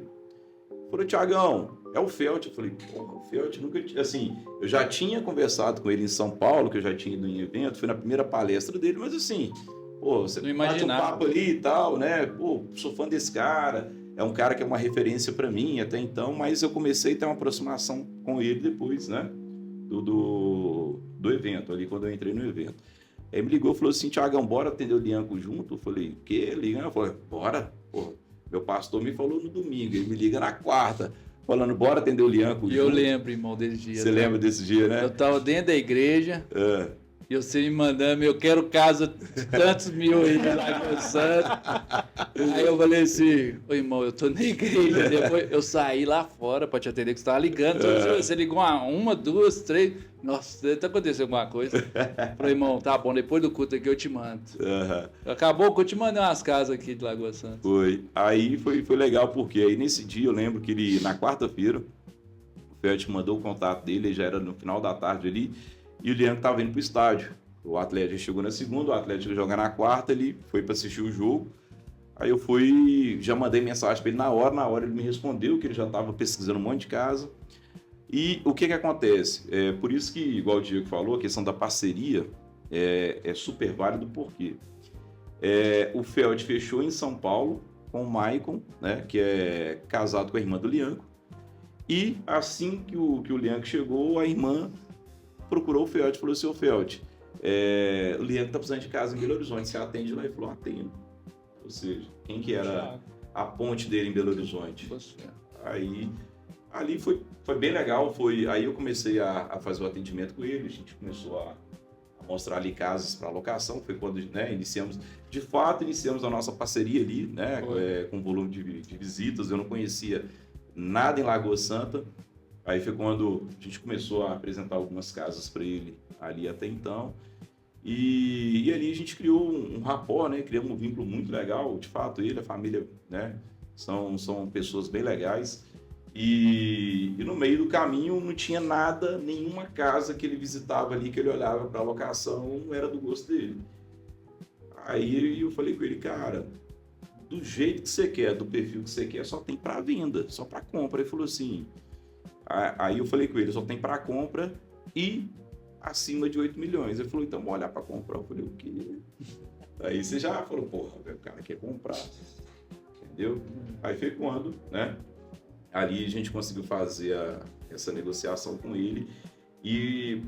Speaker 2: Falou, Tiagão, é o Felt. Eu falei, porra, o Felt nunca... Assim, eu já tinha conversado com ele em São Paulo, que eu já tinha ido em evento, foi na primeira palestra dele, mas assim, pô, você
Speaker 1: não
Speaker 2: bate um
Speaker 1: imaginava.
Speaker 2: papo ali e tal, né? Pô, sou fã desse cara, é um cara que é uma referência pra mim até então, mas eu comecei a ter uma aproximação com ele depois, né? Do evento, ali quando eu entrei no evento. Aí me ligou e falou assim, Tiagão, bora atender o Lianco junto? Eu falei, o quê? Liga? Eu falei, bora. Pô, meu pastor me falou no domingo, ele me liga na quarta, falando, bora atender o Lianco junto.
Speaker 1: E eu lembro, irmão, desse dia.
Speaker 2: Você lembra desse dia, né?
Speaker 1: Eu tava dentro da igreja, e você me mandando, eu quero casa de tantos mil aí de Lagoa Santa. Aí eu falei assim, ô irmão, eu tô na igreja. Depois eu saí lá fora pra te atender, que você tava ligando. Você ligou uma, duas, três. Nossa, tá acontecendo alguma coisa. Falei, irmão, tá bom, depois do culto aqui eu te mando. Acabou o culto, eu te mandei umas casas aqui de Lagoa Santa.
Speaker 2: Foi. Aí foi legal, porque aí nesse dia eu lembro que ele, na quarta-feira, o Felt mandou o contato dele, já era no final da tarde ali, e o Lianco tava indo pro estádio. O Atlético chegou na segunda, o Atlético joga na quarta, ele foi para assistir o jogo. Aí eu fui, já mandei mensagem para ele na hora ele me respondeu que ele já estava pesquisando um monte de casa. E o que acontece? Por isso que, igual o Diego falou, a questão da parceria é super válido, porque o Felt fechou em São Paulo com o Maicon, né, que é casado com a irmã do Lianco, e assim que o Lianco chegou, a irmã procurou o Felt e falou assim, ô Felt, o Lianco tá precisando de casa em Belo Horizonte, você atende lá? Ele falou, atendo. Ou seja, quem que era a ponte dele em Belo Horizonte?
Speaker 1: Você.
Speaker 2: Aí, ali foi bem legal, aí eu comecei a fazer o atendimento com ele, a gente começou a mostrar ali casas para locação, foi quando, né, iniciamos a nossa parceria ali, né, com volume de visitas, eu não conhecia nada em Lagoa Santa, aí foi quando a gente começou a apresentar algumas casas para ele ali até então, e ali a gente criou um rapport, né, criamos um vínculo muito legal, de fato ele, a família, né, são pessoas bem legais. E no meio do caminho não tinha nada, nenhuma casa que ele visitava ali, que ele olhava para a locação, não era do gosto dele. Aí eu falei com ele, cara, do jeito que você quer, do perfil que você quer, só tem para venda, só para compra. Ele falou assim, aí eu falei com ele, só tem para compra e acima de 8 milhões. Ele falou, então vamos olhar para comprar. Eu falei, o quê? Aí você já falou, porra, o cara quer comprar, entendeu? Aí foi quando, né? ali a gente conseguiu fazer essa negociação com ele e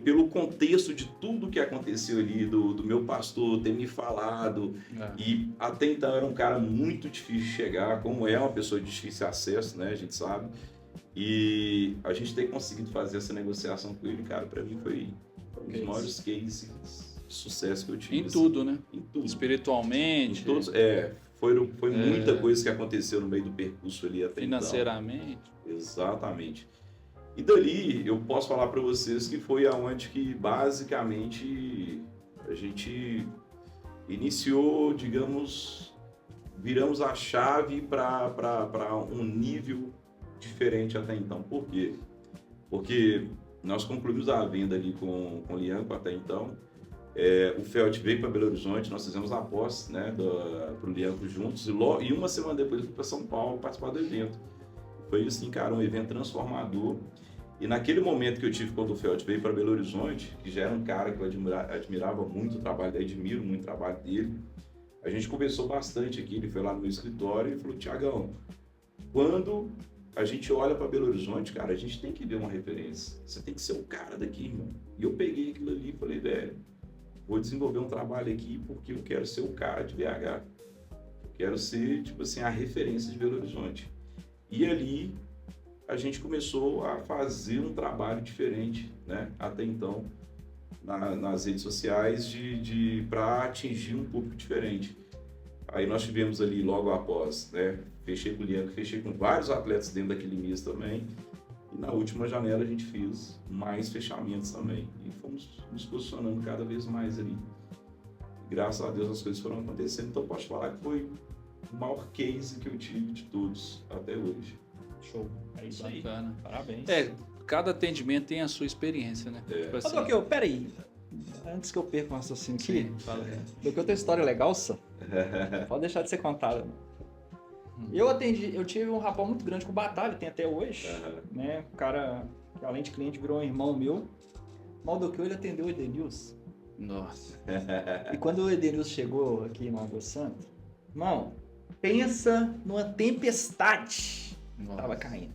Speaker 2: pelo contexto de tudo que aconteceu ali, do meu pastor ter me falado, e até então era um cara muito difícil de chegar, como é uma pessoa de difícil acesso, né, a gente sabe, e a gente ter conseguido fazer essa negociação com ele, cara, para mim foi um dos maiores cases de sucesso que eu tive.
Speaker 1: Em tudo, né?
Speaker 2: Em tudo.
Speaker 1: Espiritualmente.
Speaker 2: Em todos, foi muita coisa que aconteceu no meio do percurso ali até
Speaker 1: financeiramente.
Speaker 2: então. Exatamente. E dali eu posso falar para vocês que foi aonde que basicamente a gente iniciou, digamos, viramos a chave para um nível diferente até então. Por quê? Porque nós concluímos a venda ali com o Lianco até então. O Felt veio para Belo Horizonte, nós fizemos a posse, né, para o Lianco juntos, e uma semana depois eu fui para São Paulo participar do evento. Foi assim, cara, um evento transformador. E naquele momento que eu tive quando o Felt veio para Belo Horizonte, que já era um cara que eu admirava muito o trabalho dele, admiro muito o trabalho dele, a gente conversou bastante aqui, ele foi lá no meu escritório e falou: Tiagão, quando a gente olha para Belo Horizonte, cara, a gente tem que ver uma referência, você tem que ser o cara daqui, irmão. E eu peguei aquilo ali e falei: velho, vou desenvolver um trabalho aqui porque eu quero ser o cara de BH. Eu quero ser, tipo assim, a referência de Belo Horizonte. E ali a gente começou a fazer um trabalho diferente, né? Até então, nas redes sociais, para atingir um público diferente. Aí nós tivemos ali logo após, né? Fechei com o Lianco, fechei com vários atletas dentro daquele mês também. E na última janela a gente fez mais fechamentos também. E fomos nos posicionando cada vez mais ali. E graças a Deus as coisas foram acontecendo. Então posso falar que foi o maior case que eu tive de todos até hoje.
Speaker 3: Show. É isso aí.
Speaker 1: Bacana.
Speaker 3: Parabéns.
Speaker 1: Cada atendimento tem a sua experiência, né? Tipo assim,
Speaker 3: Ô, Doqueu, peraí. Antes que eu perca o raciocínio aqui,
Speaker 1: fala aí.
Speaker 3: Doqueu tem história legal, só. Pode deixar de ser contada. Eu tive um rapaz muito grande com o Batalha, tem até hoje, né? Um cara que além de cliente virou um irmão meu. Mas o Doqueu, ele atendeu o Edenilson.
Speaker 1: Nossa.
Speaker 3: E quando o Edenilson chegou aqui no Água Santa, irmão, pensa numa tempestade.
Speaker 1: Nossa.
Speaker 3: Tava caindo.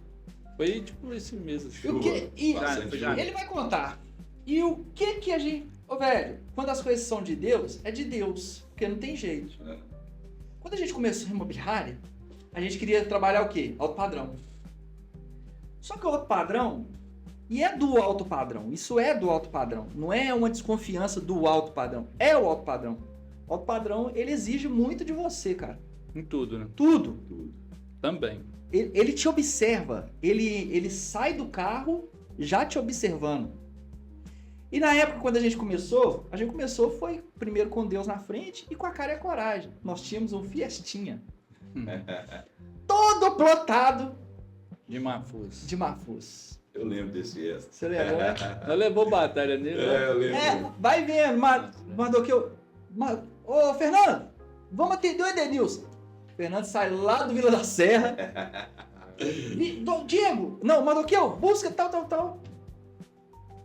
Speaker 1: Foi tipo esse mesmo.
Speaker 3: E o que?
Speaker 1: Ele
Speaker 3: Ele vai contar. E o que a gente... Ô, velho, quando as coisas são de Deus, é de Deus. Porque não tem jeito. Quando a gente começou a imobiliária, a gente queria trabalhar o quê? Alto padrão. Só que o alto padrão, e é do alto padrão. Isso é do alto padrão. Não é uma desconfiança do alto padrão. É o alto padrão. O alto padrão, ele exige muito de você, cara.
Speaker 1: Em tudo, né?
Speaker 3: Tudo.
Speaker 1: Também.
Speaker 3: Ele te observa, ele sai do carro já te observando. E na época, quando a gente começou foi primeiro com Deus na frente e com a cara e a coragem. Nós tínhamos um Fiestinha. Todo plotado
Speaker 1: De Mafuz.
Speaker 3: de Mafuz.
Speaker 2: Eu lembro desse Fiesta.
Speaker 3: Você lembra, né?
Speaker 1: Nós levou batalha nele. né?
Speaker 2: Eu lembro.
Speaker 3: Vai vendo, mandou que eu... Ô, Fernando, vamos atender o Edenilson. Fernando sai lá do Vila da Serra. Diego, não, Madoqueu, busca tal.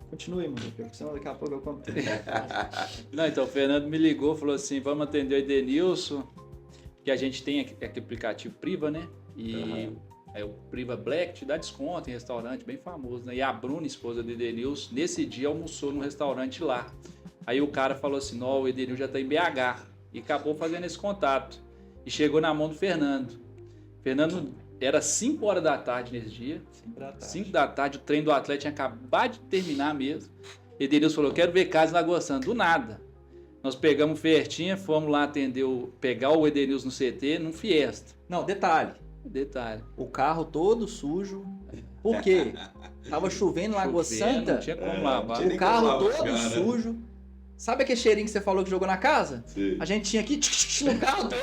Speaker 3: Continue, Madoqueu, senão daqui a pouco eu conto.
Speaker 1: Não, então o Fernando me ligou, falou assim, vamos atender o Edenilson, que a gente tem aquele aplicativo Priva, né? E o Priva Black te dá desconto em restaurante bem famoso, né? E a Bruna, esposa do Edenilson, nesse dia almoçou num restaurante lá. Aí o cara falou assim, não, o Edenilson já tá em BH. E acabou fazendo esse contato. E chegou na mão do Fernando. Fernando, era 5 horas da tarde nesse dia. 5 da tarde, o treino do atleta tinha acabado de terminar mesmo. Edenilson falou, quero ver casa em Lagoa Santa. Do nada. Nós pegamos o Fertinha, fomos lá pegar o Edenilson no CT, num Fiesta.
Speaker 3: Não, detalhe. O carro todo sujo. Por quê? Tava chovendo em Lagoa Santa.
Speaker 1: Não tinha como lavar.
Speaker 3: O carro todo sujo. Sabe aquele cheirinho que você falou que jogou na casa?
Speaker 2: Sim.
Speaker 3: A gente tinha aqui no carro todo.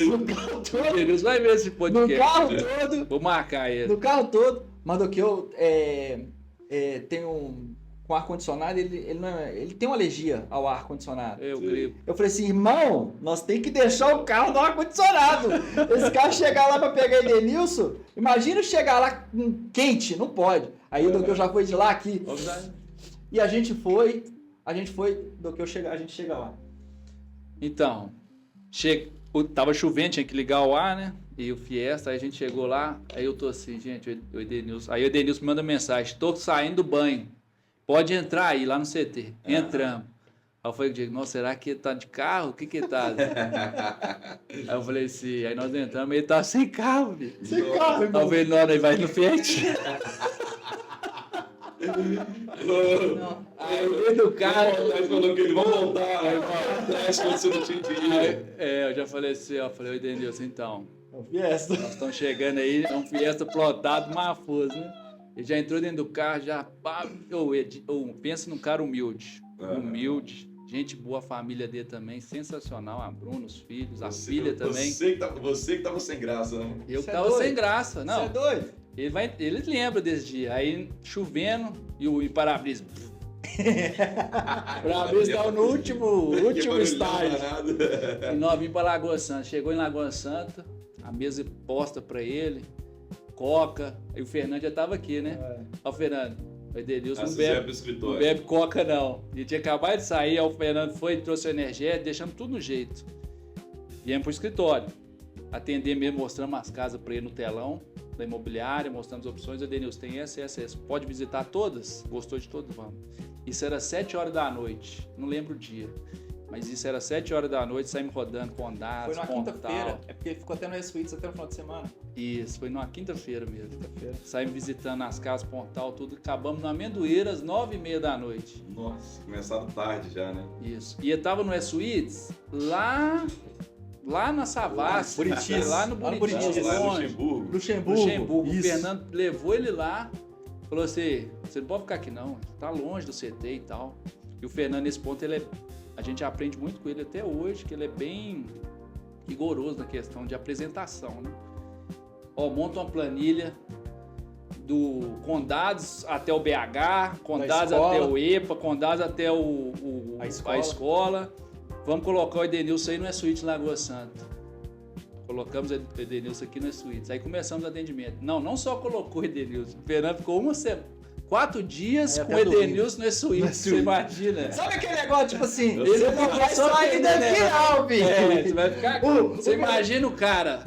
Speaker 3: No carro todo.
Speaker 1: Edenilson vai ver esse
Speaker 3: No
Speaker 1: podcast.
Speaker 3: carro todo.
Speaker 1: Vou marcar ele.
Speaker 3: No carro todo. Mandou que eu tem um... Com ar-condicionado, ele tem uma alergia ao ar-condicionado.
Speaker 1: Eu gripo.
Speaker 3: Eu falei assim, irmão, nós tem que deixar o carro no ar-condicionado. Esse carro chegar lá pra pegar Edenilson, imagina chegar lá quente, não pode. Aí o doutor já foi de lá aqui. E a gente foi, a gente chega lá.
Speaker 1: Então, Tava chovendo, tinha que ligar o ar, né? E o Fiesta, aí a gente chegou lá, aí eu tô assim, gente, o Edenilson. Aí o Edenilson me manda mensagem, tô saindo do banho. Pode entrar aí, lá no CT. Entramos. Aí eu falei, Diego, nossa, será que ele tá de carro? O que que ele tá? Aí eu falei assim, aí nós entramos, ele tava sem carro, filho.
Speaker 3: Sem carro, irmão.
Speaker 1: Aí eu falei, não, aí vai no Fiat. Aí eu do cara.
Speaker 2: Aí falou que eles vão voltar, aí atrás quando você não tinha dinheiro.
Speaker 1: Eu já falei assim, ó, falei, Edenilson, então,
Speaker 3: É um Fiesta.
Speaker 1: nós estamos chegando aí, é um Fiesta plotado, mafoso, né? Ele já entrou dentro do carro, já, pá, pensa num cara humilde, humilde, gente boa, a família dele também, sensacional, a Bruna, os filhos, a filha também.
Speaker 2: Você que tava sem graça, não?
Speaker 1: Eu
Speaker 3: Cê é
Speaker 1: tava
Speaker 3: doido?
Speaker 1: sem graça, não.
Speaker 3: Você é doido?
Speaker 1: Ele lembra desse dia, aí chovendo e o para-brisa. O para-brisa tava no último estágio. E nós vimos para Lagoa Santa. Chegou em Lagoa Santa, a mesa posta para ele, coca. Aí o Fernando já tava aqui, né? Ó, o Fernando, o Edenilson não bebe coca, não. Ele tinha acabado de sair, aí o Fernando foi, trouxe o energético, deixamos tudo no jeito. Viemos pro escritório. Atender mesmo, mostramos as casas para ele no telão da imobiliária, mostramos opções. O Edenilson tem essa. Pode visitar todas? Gostou de todas? Vamos. Isso era 7 horas da noite, não lembro o dia. Mas isso era 7 horas da noite, saímos rodando com dados,
Speaker 3: Foi numa quinta-feira. É porque ficou até no E-Suites até o final de semana.
Speaker 1: Isso, foi numa quinta-feira mesmo.
Speaker 3: Quinta-feira.
Speaker 1: Saímos visitando as casas, Pontal, tudo. Acabamos no Amendoeiras, 9h30 da noite.
Speaker 2: Nossa, começaram tarde já, né?
Speaker 1: Isso. E eu tava no E-Suites, lá na Savassi.
Speaker 3: Buritis.
Speaker 1: Lá no
Speaker 3: Lá no
Speaker 1: Buritis.
Speaker 3: Buritis.
Speaker 2: Lá em
Speaker 1: longe.
Speaker 2: Luxemburgo.
Speaker 1: Luxemburgo. O
Speaker 3: Isso.
Speaker 1: Fernando levou ele lá, falou assim, você não pode ficar aqui não, tá longe do CT e tal. E o Fernando, nesse ponto, a gente aprende muito com ele até hoje, que ele é bem rigoroso na questão de apresentação, né? Ó, monta uma planilha com dados até o BH, com dados até o EPA, com dados até a escola. Vamos colocar o Edenilson aí no E-Suite Lagoa Santa. Colocamos o Edenilson aqui no E-Suite. Aí começamos o atendimento. Não só colocou o Edenilson. O Fernando ficou 4 dias com o Edenilson no E-Suite. Você imagina?
Speaker 3: Sabe aquele negócio, tipo assim,
Speaker 1: Ele
Speaker 3: não vai
Speaker 1: só
Speaker 3: sair
Speaker 1: aprender,
Speaker 3: daqui
Speaker 1: né?
Speaker 3: não, bicho.
Speaker 1: Você vai ficar. Você imagina o cara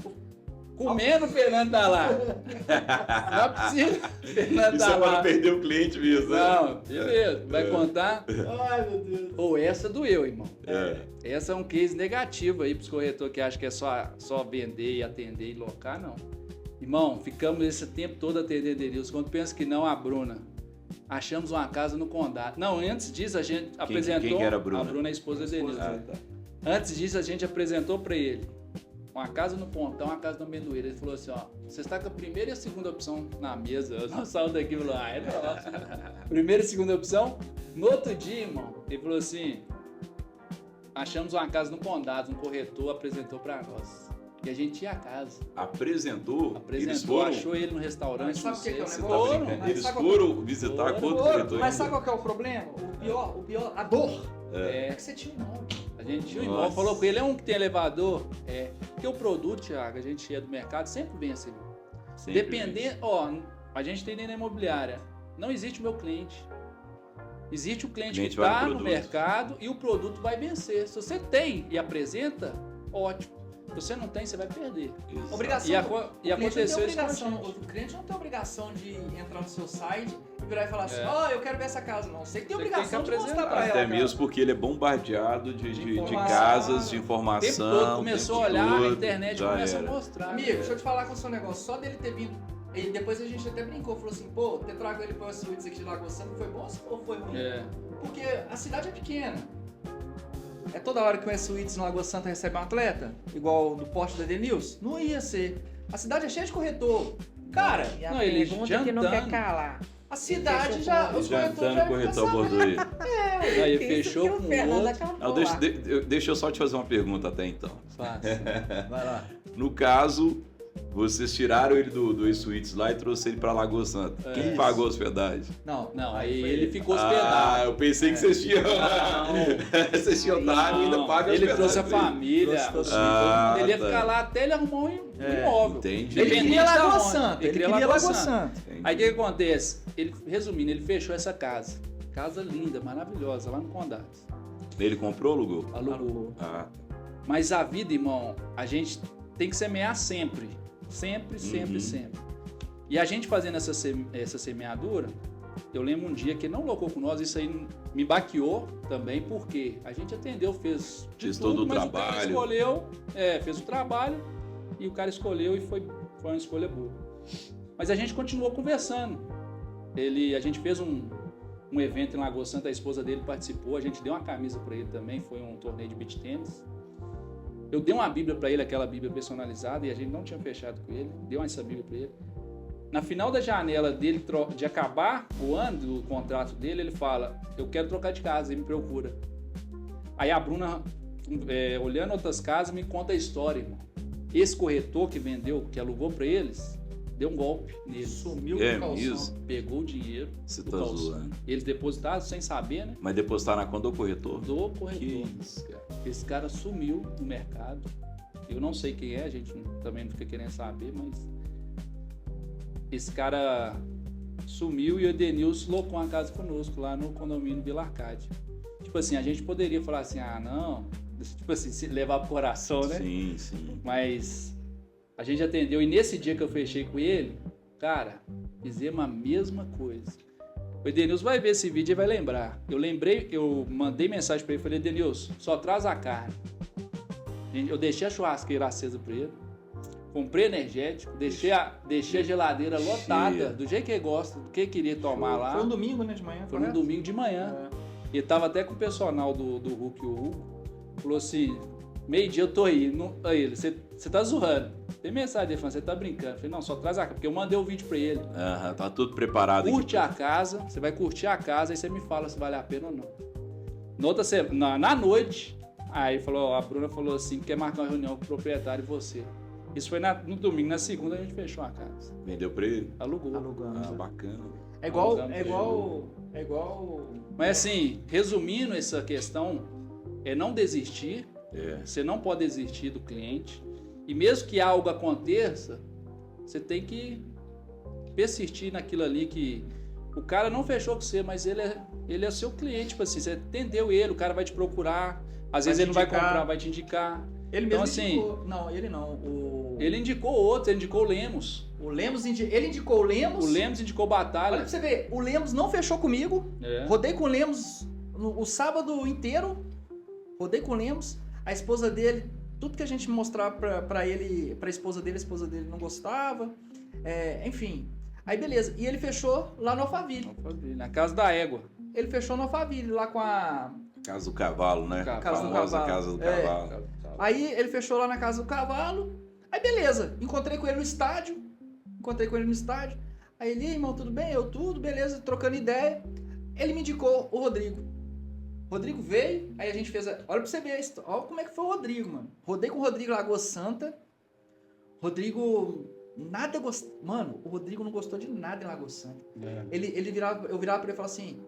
Speaker 1: comendo, o Fernando tá lá. Não é possível. O Fernando
Speaker 2: Isso
Speaker 1: tá
Speaker 2: é para
Speaker 1: lá.
Speaker 2: não perder o cliente mesmo, né?
Speaker 1: Não, beleza. Vai contar?
Speaker 3: Ai, meu Deus.
Speaker 1: Ou essa doeu, irmão.
Speaker 2: É.
Speaker 1: Essa é um case negativo aí pros corretores que acham que é só vender e atender e locar, não. Irmão, ficamos esse tempo todo atendendo Edenilson. Quando pensa que não, a Bruna. Achamos uma casa no Condado. Não, antes disso a gente apresentou...
Speaker 2: Quem que era a Bruna?
Speaker 1: A Bruna é a esposa do Edenilson.
Speaker 2: Ah, tá.
Speaker 1: Antes disso a gente apresentou para ele uma casa no Pontão, uma casa no Amendoeira. Ele falou assim, ó, você está com a primeira e a segunda opção na mesa. Nós saímos daqui e falou, é nosso. Primeira e segunda opção. No outro dia, irmão, ele falou assim, achamos uma casa no Condado, um corretor apresentou para nós. E a gente ia à casa.
Speaker 2: Apresentou? Eles
Speaker 1: Apresentou,
Speaker 2: foram?
Speaker 1: achou ele no restaurante.
Speaker 3: Mas sabe
Speaker 1: não
Speaker 3: o que que é o
Speaker 1: sei,
Speaker 3: negócio?
Speaker 1: foram.
Speaker 3: Mas
Speaker 2: Eles
Speaker 3: sabe
Speaker 2: foram visitar
Speaker 1: Foram.
Speaker 2: quanto corretor?
Speaker 3: Mas sabe
Speaker 2: ainda?
Speaker 3: qual que é o problema? O pior, a dor.
Speaker 1: É.
Speaker 3: É que você tinha um nome.
Speaker 1: A gente tinha um
Speaker 2: Nossa.
Speaker 1: irmão, falou com ele, é um que tem elevador. É. Porque o produto, Thiago, a gente é do mercado, sempre vem assim.
Speaker 2: Sempre
Speaker 1: Dependendo, ó, a gente tem dentro da imobiliária, não existe o meu cliente. Existe o cliente que
Speaker 2: vai no
Speaker 1: está no
Speaker 2: produto.
Speaker 1: mercado e o produto vai vencer. Se você tem e apresenta, ótimo. Se você não tem, você vai perder.
Speaker 2: Exato.
Speaker 3: Obrigação.
Speaker 1: E
Speaker 3: O cliente
Speaker 1: aconteceu
Speaker 3: não tem
Speaker 1: isso com a
Speaker 3: obrigação.
Speaker 1: gente.
Speaker 3: O cliente não tem obrigação de entrar no seu site e virar e falar assim,
Speaker 1: É.
Speaker 3: ó, eu quero ver essa casa. Não, você que tem
Speaker 1: Você
Speaker 3: obrigação
Speaker 1: tem
Speaker 3: de
Speaker 1: que
Speaker 3: mostrar pra
Speaker 1: apresentar.
Speaker 3: ela.
Speaker 2: Até
Speaker 3: cara.
Speaker 2: mesmo porque ele é bombardeado de
Speaker 3: informação.
Speaker 2: casas, de
Speaker 1: O
Speaker 2: informação.
Speaker 1: tempo todo começou a
Speaker 2: o tempo
Speaker 1: olhar, a
Speaker 2: todo,
Speaker 1: internet
Speaker 2: já
Speaker 1: começa
Speaker 2: era.
Speaker 1: a mostrar.
Speaker 3: Amigo, deixa eu te falar com o seu negócio. Só dele ter vindo. E depois a gente até brincou, falou assim, pô, ter trago ele para o Suítes aqui de Lagoa Santa foi bom ou foi ruim?
Speaker 1: É.
Speaker 3: Porque a cidade é pequena. É toda hora que o E-Suites no Lagoa Santa recebe um atleta, igual do poste da Edenilson? Não ia ser. A cidade é cheia de corretor. Cara,
Speaker 4: E a
Speaker 1: não, ele
Speaker 4: pergunta que não quer
Speaker 1: jantando.
Speaker 4: calar.
Speaker 3: a cidade
Speaker 4: fechou
Speaker 3: já.
Speaker 4: com
Speaker 3: Os
Speaker 2: Já
Speaker 3: corretores
Speaker 2: entrando
Speaker 3: já
Speaker 2: no corretor
Speaker 3: sabem.
Speaker 2: abordou ele.
Speaker 1: Aí
Speaker 4: Isso
Speaker 1: fechou
Speaker 4: que
Speaker 1: com
Speaker 4: o
Speaker 1: o
Speaker 4: Fernando
Speaker 1: outro.
Speaker 4: acabou
Speaker 2: Não,
Speaker 4: lá.
Speaker 2: deixa eu só te fazer uma pergunta até então.
Speaker 1: Fácil. Vai lá.
Speaker 2: No caso, vocês tiraram ele do E-Suites lá e trouxeram ele pra Lagoa Santa. Quem
Speaker 1: Isso.
Speaker 2: pagou a hospedagem?
Speaker 1: Não, aí
Speaker 3: foi
Speaker 1: ele ficou
Speaker 2: Ah,
Speaker 1: hospedado.
Speaker 2: eu pensei que vocês tinham. Vocês tinham dado e ainda paga a
Speaker 1: Ele
Speaker 2: hospedagem
Speaker 1: trouxe a
Speaker 2: pra ele.
Speaker 1: família.
Speaker 3: Trouxe
Speaker 2: Ah,
Speaker 1: ele ia
Speaker 2: tá.
Speaker 1: ficar lá até ele arrumar um imóvel.
Speaker 2: Entendi.
Speaker 3: Ele queria
Speaker 1: da
Speaker 3: Lagoa
Speaker 1: onde.
Speaker 3: Santa. Ele queria
Speaker 1: Lagoa
Speaker 3: Lagoa
Speaker 1: Santa.
Speaker 3: Santa.
Speaker 2: Entendi.
Speaker 1: Aí o que acontece? Resumindo, ele fechou essa casa. Casa linda, maravilhosa, lá no Condado.
Speaker 2: Ele comprou ou alugou?
Speaker 1: Alugou.
Speaker 2: Ah,
Speaker 1: Mas a vida, irmão, a gente tem que semear sempre. Sempre, sempre, sempre. E a gente fazendo essa semeadura, eu lembro um dia que não locou com nós, isso aí me baqueou também, porque a gente atendeu, fez
Speaker 2: todo o
Speaker 1: mas
Speaker 2: trabalho.
Speaker 1: o cara escolheu, fez o trabalho, e o cara escolheu e foi uma escolha boa. Mas a gente continuou conversando. A gente fez um evento em Lagoa Santa, a esposa dele participou, a gente deu uma camisa para ele também, foi um torneio de beach tennis. Eu dei uma Bíblia para ele, aquela Bíblia personalizada, e a gente não tinha fechado com ele, deu essa Bíblia para ele. Na final da janela dele, de acabar o ano do contrato dele, ele fala, eu quero trocar de casa, ele me procura. Aí a Bruna, olhando outras casas, me conta a história, irmão. Esse corretor que vendeu, que alugou para eles, deu um golpe nele.
Speaker 3: Sumiu com o calção.
Speaker 2: Mesmo?
Speaker 1: Pegou o dinheiro
Speaker 2: Você
Speaker 1: do
Speaker 2: tá
Speaker 1: calção.
Speaker 2: zoando.
Speaker 1: Eles depositaram sem saber, né?
Speaker 2: Mas depositar na conta do corretor?
Speaker 1: Do corretor.
Speaker 2: Que isso, cara.
Speaker 1: Esse cara sumiu no mercado. Eu não sei quem é, a gente também não fica querendo saber, mas esse cara sumiu e o Edenilson locou uma casa conosco lá no condomínio Vila Arcade. Tipo assim, a gente poderia falar assim, não, tipo assim, se levar pro coração, né?
Speaker 2: Sim, sim.
Speaker 1: Mas a gente atendeu e nesse dia que eu fechei com ele, cara, fizemos a mesma coisa. O Edenilson vai ver esse vídeo e vai lembrar. Eu mandei mensagem pra ele, falei, Edenilson, só traz a carne. Eu deixei a churrasqueira acesa pra ele, comprei energético, deixei a geladeira lotada, do jeito que ele gosta, do que ele queria tomar lá.
Speaker 3: Foi um domingo, né, de manhã?
Speaker 1: Foi no domingo de manhã. Ele tava até com o personal do Hulk, o Hugo, falou assim, meio-dia eu tô aí. Aí ele, você tá zoando. Tem mensagem dele falando, você tá brincando. Eu falei, não, só traz a carne, porque eu mandei o vídeo pra ele.
Speaker 2: Tá tudo preparado.
Speaker 1: Curte a casa, você vai curtir a casa, aí você me fala se vale a pena ou não. Na noite, aí a Bruna falou assim, quer marcar uma reunião com o proprietário e você. Isso foi no domingo, na segunda a gente fechou a casa.
Speaker 2: Vendeu pra ele?
Speaker 3: Alugamos.
Speaker 2: Bacana.
Speaker 3: É igual.
Speaker 1: Mas assim, resumindo essa questão, é não desistir. Você não pode desistir do cliente. E mesmo que algo aconteça, você tem que persistir naquilo ali que o cara não fechou com você, mas ele é seu cliente. Tipo assim, você atendeu ele, o cara vai te procurar. Às vezes ele não vai comprar, vai te indicar.
Speaker 3: Ele
Speaker 1: então,
Speaker 3: mesmo
Speaker 1: assim,
Speaker 3: indicou. Não, ele não.
Speaker 1: Ele indicou outro, ele indicou o Lemos.
Speaker 3: Ele indicou o Lemos.
Speaker 1: O Lemos indicou o Batalha.
Speaker 3: Olha pra você ver, o Lemos não fechou comigo. Rodei com o Lemos o sábado inteiro. Rodei com o Lemos. A esposa dele, tudo que a gente mostrava pra ele, pra esposa dele não gostava. Enfim. Aí beleza. E ele fechou lá no Alphaville.
Speaker 1: Na Casa da Égua.
Speaker 3: Ele fechou no Alphaville, lá com a...
Speaker 2: Casa do Cavalo, né?
Speaker 3: Casa do
Speaker 2: famosa
Speaker 3: Cavalo.
Speaker 2: Casa do Cavalo.
Speaker 3: Aí ele fechou lá na Casa do Cavalo. Aí beleza, encontrei com ele no estádio. Aí ele, irmão, tudo bem? Eu tudo, beleza, trocando ideia. Ele me indicou o Rodrigo. Rodrigo veio, aí a gente fez olha pra você ver, olha como é que foi o Rodrigo, mano. Rodei com o Rodrigo Lagoa Santa. Rodrigo, nada gostou. Mano, o Rodrigo não gostou de nada em Lagoa Santa. Eu virava pra ele e falava assim,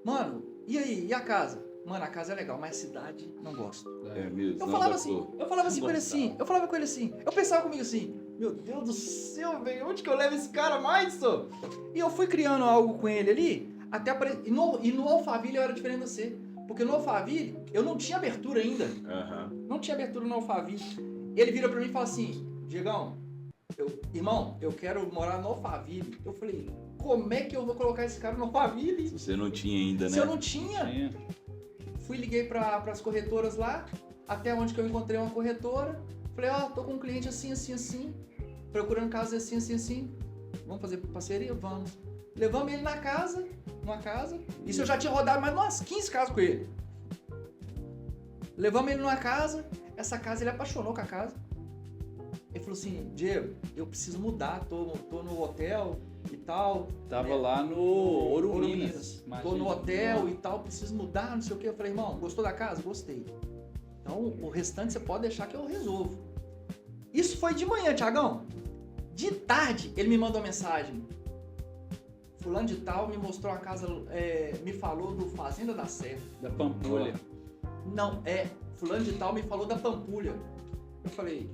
Speaker 3: mano, e aí, e a casa? Mano, a casa é legal, mas a cidade não gosto.
Speaker 2: Mesmo.
Speaker 3: Eu falava com ele assim, eu pensava comigo assim, meu Deus do céu, velho, onde que eu levo esse cara mais, só? E eu fui criando algo com ele ali, até e no Alphaville eu era diferente de você, porque no Alphaville eu não tinha abertura ainda, não tinha abertura no Alphaville. Ele vira pra mim e fala assim, Diegão, irmão, eu quero morar no Alphaville. Eu falei, como é que eu vou colocar esse cara no Alphaville?
Speaker 2: Se você não tinha ainda, né?
Speaker 3: Se eu não tinha. Liguei para as corretoras lá, até onde que eu encontrei uma corretora. Falei, tô com um cliente assim, procurando casa assim. Vamos fazer parceria? Vamos. Levamos ele numa casa. Isso eu já tinha rodado mais umas 15 casas com ele. Levamos ele numa casa. Essa casa, ele apaixonou com a casa. Ele falou assim, Diego, eu preciso mudar, tô no hotel e tal.
Speaker 1: Tava lá no Ouro Minas.
Speaker 3: Tô no hotel e tal, preciso mudar, não sei o que. Eu falei, irmão, gostou da casa? Gostei. Então, o restante você pode deixar que eu resolvo. Isso foi de manhã, Thiagão. De tarde, ele me mandou uma mensagem. Fulano de tal me mostrou a casa, me falou do Fazenda da Serra.
Speaker 1: Da Pampulha.
Speaker 3: Não, fulano de tal me falou da Pampulha. Eu falei...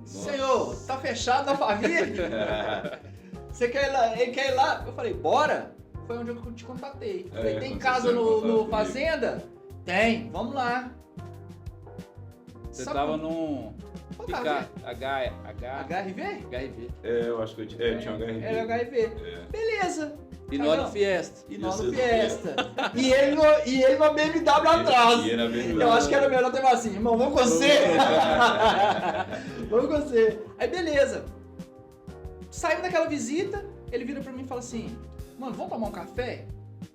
Speaker 3: Senhor, tá fechado na família? Você quer ir lá? Ele quer ir lá? Eu falei, bora! Foi onde eu te contatei. Falei, tem casa no Fazenda? Tem, vamos lá.
Speaker 1: Você
Speaker 3: Sabe
Speaker 1: tava
Speaker 3: como-
Speaker 1: num
Speaker 3: Qual
Speaker 1: HRV.
Speaker 3: HIV?
Speaker 2: Eu acho que tinha um HRV.
Speaker 3: Era HIV.
Speaker 2: É.
Speaker 3: Beleza.
Speaker 1: E
Speaker 3: Tá
Speaker 1: no
Speaker 3: não.
Speaker 1: Fiesta.
Speaker 3: E nós
Speaker 2: Isso
Speaker 3: no
Speaker 2: é
Speaker 3: Fiesta. E ele com a BMW atrás.
Speaker 2: E era bem
Speaker 3: Eu acho que era melhor ter falado assim, irmão, vamos com você. Vamos com você. Aí beleza. Saímos daquela visita, ele vira pra mim e fala assim, mano, vamos tomar um café?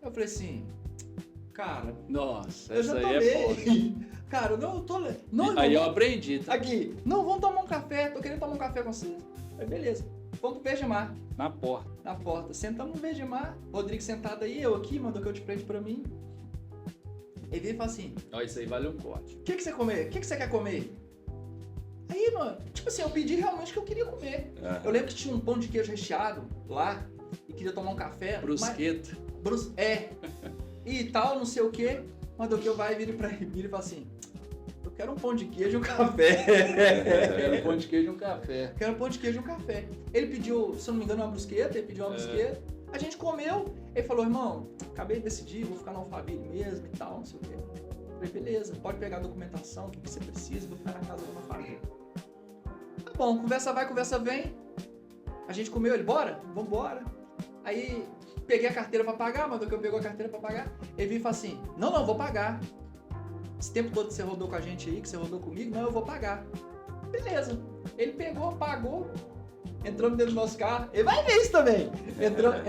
Speaker 3: Eu falei assim, cara,
Speaker 1: Nossa,
Speaker 3: eu
Speaker 1: essa
Speaker 3: já
Speaker 1: aí é foda.
Speaker 3: tomei. Cara, não, eu tô... Não,
Speaker 1: Aí eu
Speaker 3: irmão,
Speaker 1: aprendi, tá?
Speaker 3: aqui, não, vamos tomar um café, tô querendo tomar um café com você. Aí beleza, vamos pro Vegemar.
Speaker 1: Na porta.
Speaker 3: Na porta. Sentamos no Vegemar, Rodrigo sentado aí, eu aqui, mandou que eu te prende pra mim. Ele veio e fala assim,
Speaker 1: Ó, isso aí vale um corte.
Speaker 3: o que você comer? O que você quer comer? Aí, mano, tipo assim, eu pedi realmente o que eu queria comer. Eu lembro que tinha um pão de queijo recheado lá e queria tomar um café.
Speaker 1: Brusqueta.
Speaker 3: E tal, não sei o quê. Mandou que eu vai e vira e fala assim, eu quero um pão de queijo e um café.
Speaker 1: Era pão de queijo e um café.
Speaker 3: Quero um pão de queijo e um café. Ele pediu, se eu não me engano, uma brusqueta, ele pediu uma brusqueta. A gente comeu, ele falou, irmão, acabei de decidir, vou ficar no Alphaville mesmo e tal, não sei o quê. Eu falei, beleza, pode pegar a documentação, o que você precisa, vou ficar na casa da minha família. Tá bom, conversa vai, conversa vem. A gente comeu, ele, bora? Vambora. Aí, peguei a carteira pra pagar, mandou que eu pegou a carteira pra pagar. Ele veio e falou assim, não, vou pagar. Esse tempo todo que você rodou com a gente aí, que você rodou comigo, não, eu vou pagar. Beleza. Ele pegou, pagou, entramos dentro do nosso carro. Ele vai ver isso também.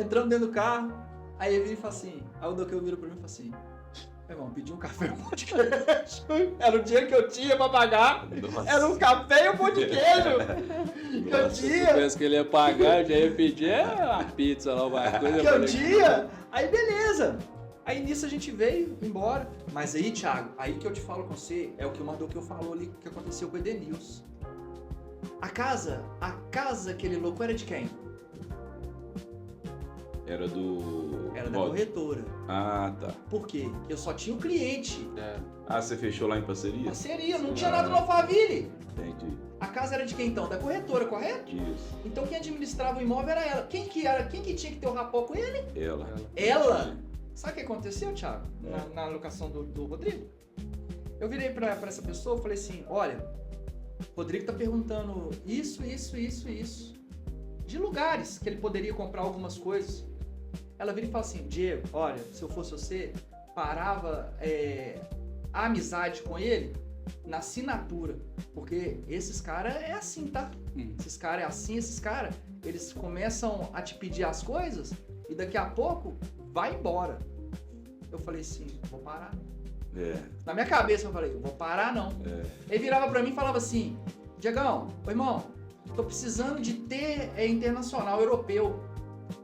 Speaker 3: Entramos dentro do carro. Aí ele vira e fala assim, aí o Doqueu vira pra mim e fala assim, meu irmão, pedi um café e um pão de queijo. Era o dinheiro que eu tinha pra pagar.
Speaker 2: Nossa.
Speaker 3: Era um café e um pão de queijo. Que eu
Speaker 1: Se
Speaker 3: tinha.
Speaker 1: pensa que ele ia pagar, eu já ia pedir uma pizza lá, uma coisa.
Speaker 3: Que eu tinha. Aí beleza. Aí nisso a gente veio embora. Mas aí, Thiago, aí que eu te falo com você, é o que o Mandoqueu falou ali, que aconteceu com o Edenilson. A casa que ele louco era de quem?
Speaker 2: Era do...
Speaker 3: Era da
Speaker 2: Walter.
Speaker 3: corretora.
Speaker 2: Ah, tá.
Speaker 3: Por quê? Eu só tinha o cliente.
Speaker 1: É.
Speaker 2: Ah, você fechou lá em parceria?
Speaker 3: Parceria, não tinha nada no Alphaville.
Speaker 2: Entendi.
Speaker 3: A casa era de quem então? Da corretora, correto?
Speaker 2: Isso.
Speaker 3: Então quem administrava o imóvel era ela. Quem que tinha que ter o rapó com ele?
Speaker 2: Ela.
Speaker 3: Ela. Sabe o que aconteceu, Thiago? Na alocação do Rodrigo? Eu virei pra essa pessoa e falei assim, olha, o Rodrigo tá perguntando isso. De lugares que ele poderia comprar algumas coisas. Ela vira e fala assim, Diego, olha, se eu fosse você, parava a amizade com ele na assinatura. Porque esses caras é assim, tá? Esses caras é assim, esses caras, eles começam a te pedir as coisas e daqui a pouco vai embora. Eu falei assim, vou parar. Na minha cabeça eu falei, vou parar não. Ele virava pra mim e falava assim, Diegão, ô irmão, tô precisando de ter internacional, europeu.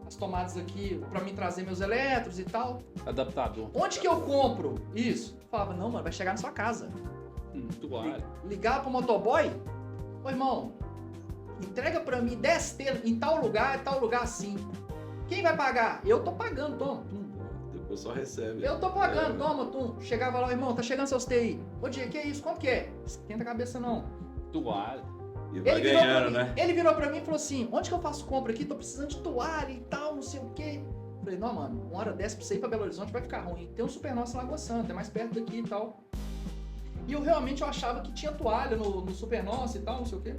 Speaker 3: As tomadas aqui pra mim trazer meus elétrons e tal.
Speaker 1: Adaptador.
Speaker 3: Onde que eu compro isso? Eu falava, não, mano, vai chegar na sua casa.
Speaker 1: Muito bom.
Speaker 3: Ligar pro motoboy? Ô irmão, entrega pra mim 10 telas em tal lugar assim. Quem vai pagar? Eu tô pagando, toma.
Speaker 2: Depois só recebe.
Speaker 3: Eu tô pagando, toma, tum. Chegava lá, irmão, tá chegando seus TI. Ô Diego, que é isso? Quanto que é? Esquenta a cabeça não.
Speaker 1: Toalha.
Speaker 2: E vai
Speaker 3: Virou pra
Speaker 2: ganhando,
Speaker 3: mim,
Speaker 2: né?
Speaker 3: ele virou pra mim e falou assim, onde que eu faço compra aqui? Tô precisando de toalha e tal, não sei o quê. Falei, não, mano, uma hora dessa pra você ir pra Belo Horizonte vai ficar ruim. Tem um Super Nosso em Lagoa Santa, é mais perto daqui e tal. E eu realmente achava que tinha toalha no Super Nosso e tal, não sei o quê.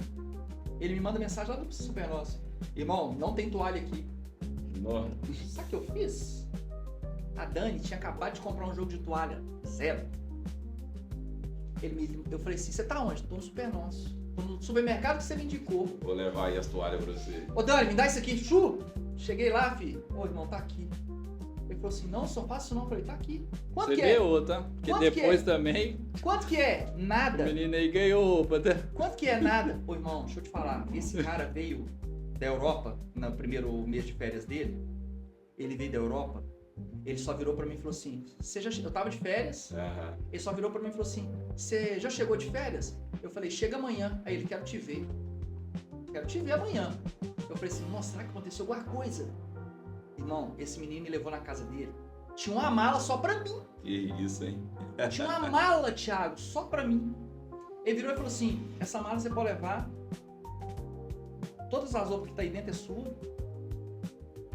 Speaker 3: Ele me manda mensagem lá do Super Nosso. Irmão, não tem toalha aqui.
Speaker 2: Nossa.
Speaker 3: Sabe o que eu fiz? A Dani tinha acabado de comprar um jogo de toalha. 0. Eu falei assim, você tá onde? Tô no Super Nosso. Tô no supermercado que você me indicou.
Speaker 2: Vou levar aí as toalhas pra você.
Speaker 3: Ô Dani, me dá isso aqui. Chu! Cheguei lá, filho. Ô irmão, tá aqui. Ele falou assim, não, só faço isso não. Eu falei, tá aqui. Quanto
Speaker 1: Você
Speaker 3: que é?
Speaker 1: ganhou, tá? Porque
Speaker 3: Quanto que
Speaker 1: depois
Speaker 3: é?
Speaker 1: também,
Speaker 3: Quanto que é?
Speaker 1: o
Speaker 3: Nada.
Speaker 1: menino aí ganhou roupa, tá?
Speaker 3: Quanto que é nada? Ô irmão, deixa eu te falar. Esse cara veio da Europa, no primeiro mês de férias dele. Ele veio da Europa. Ele só virou pra mim e falou assim, eu tava de férias. Ele só virou pra mim e falou assim, você já chegou de férias? Eu falei, chega amanhã. Aí ele, quero te ver. Quero te ver amanhã. Eu falei assim, nossa, será que aconteceu alguma coisa? Irmão, esse menino me levou na casa dele. Tinha uma mala só pra mim.
Speaker 2: Que isso, hein?
Speaker 3: Tinha uma mala, Thiago, só pra mim. Ele virou e falou assim, essa mala você pode levar. Todas as roupas que tá aí dentro é sua.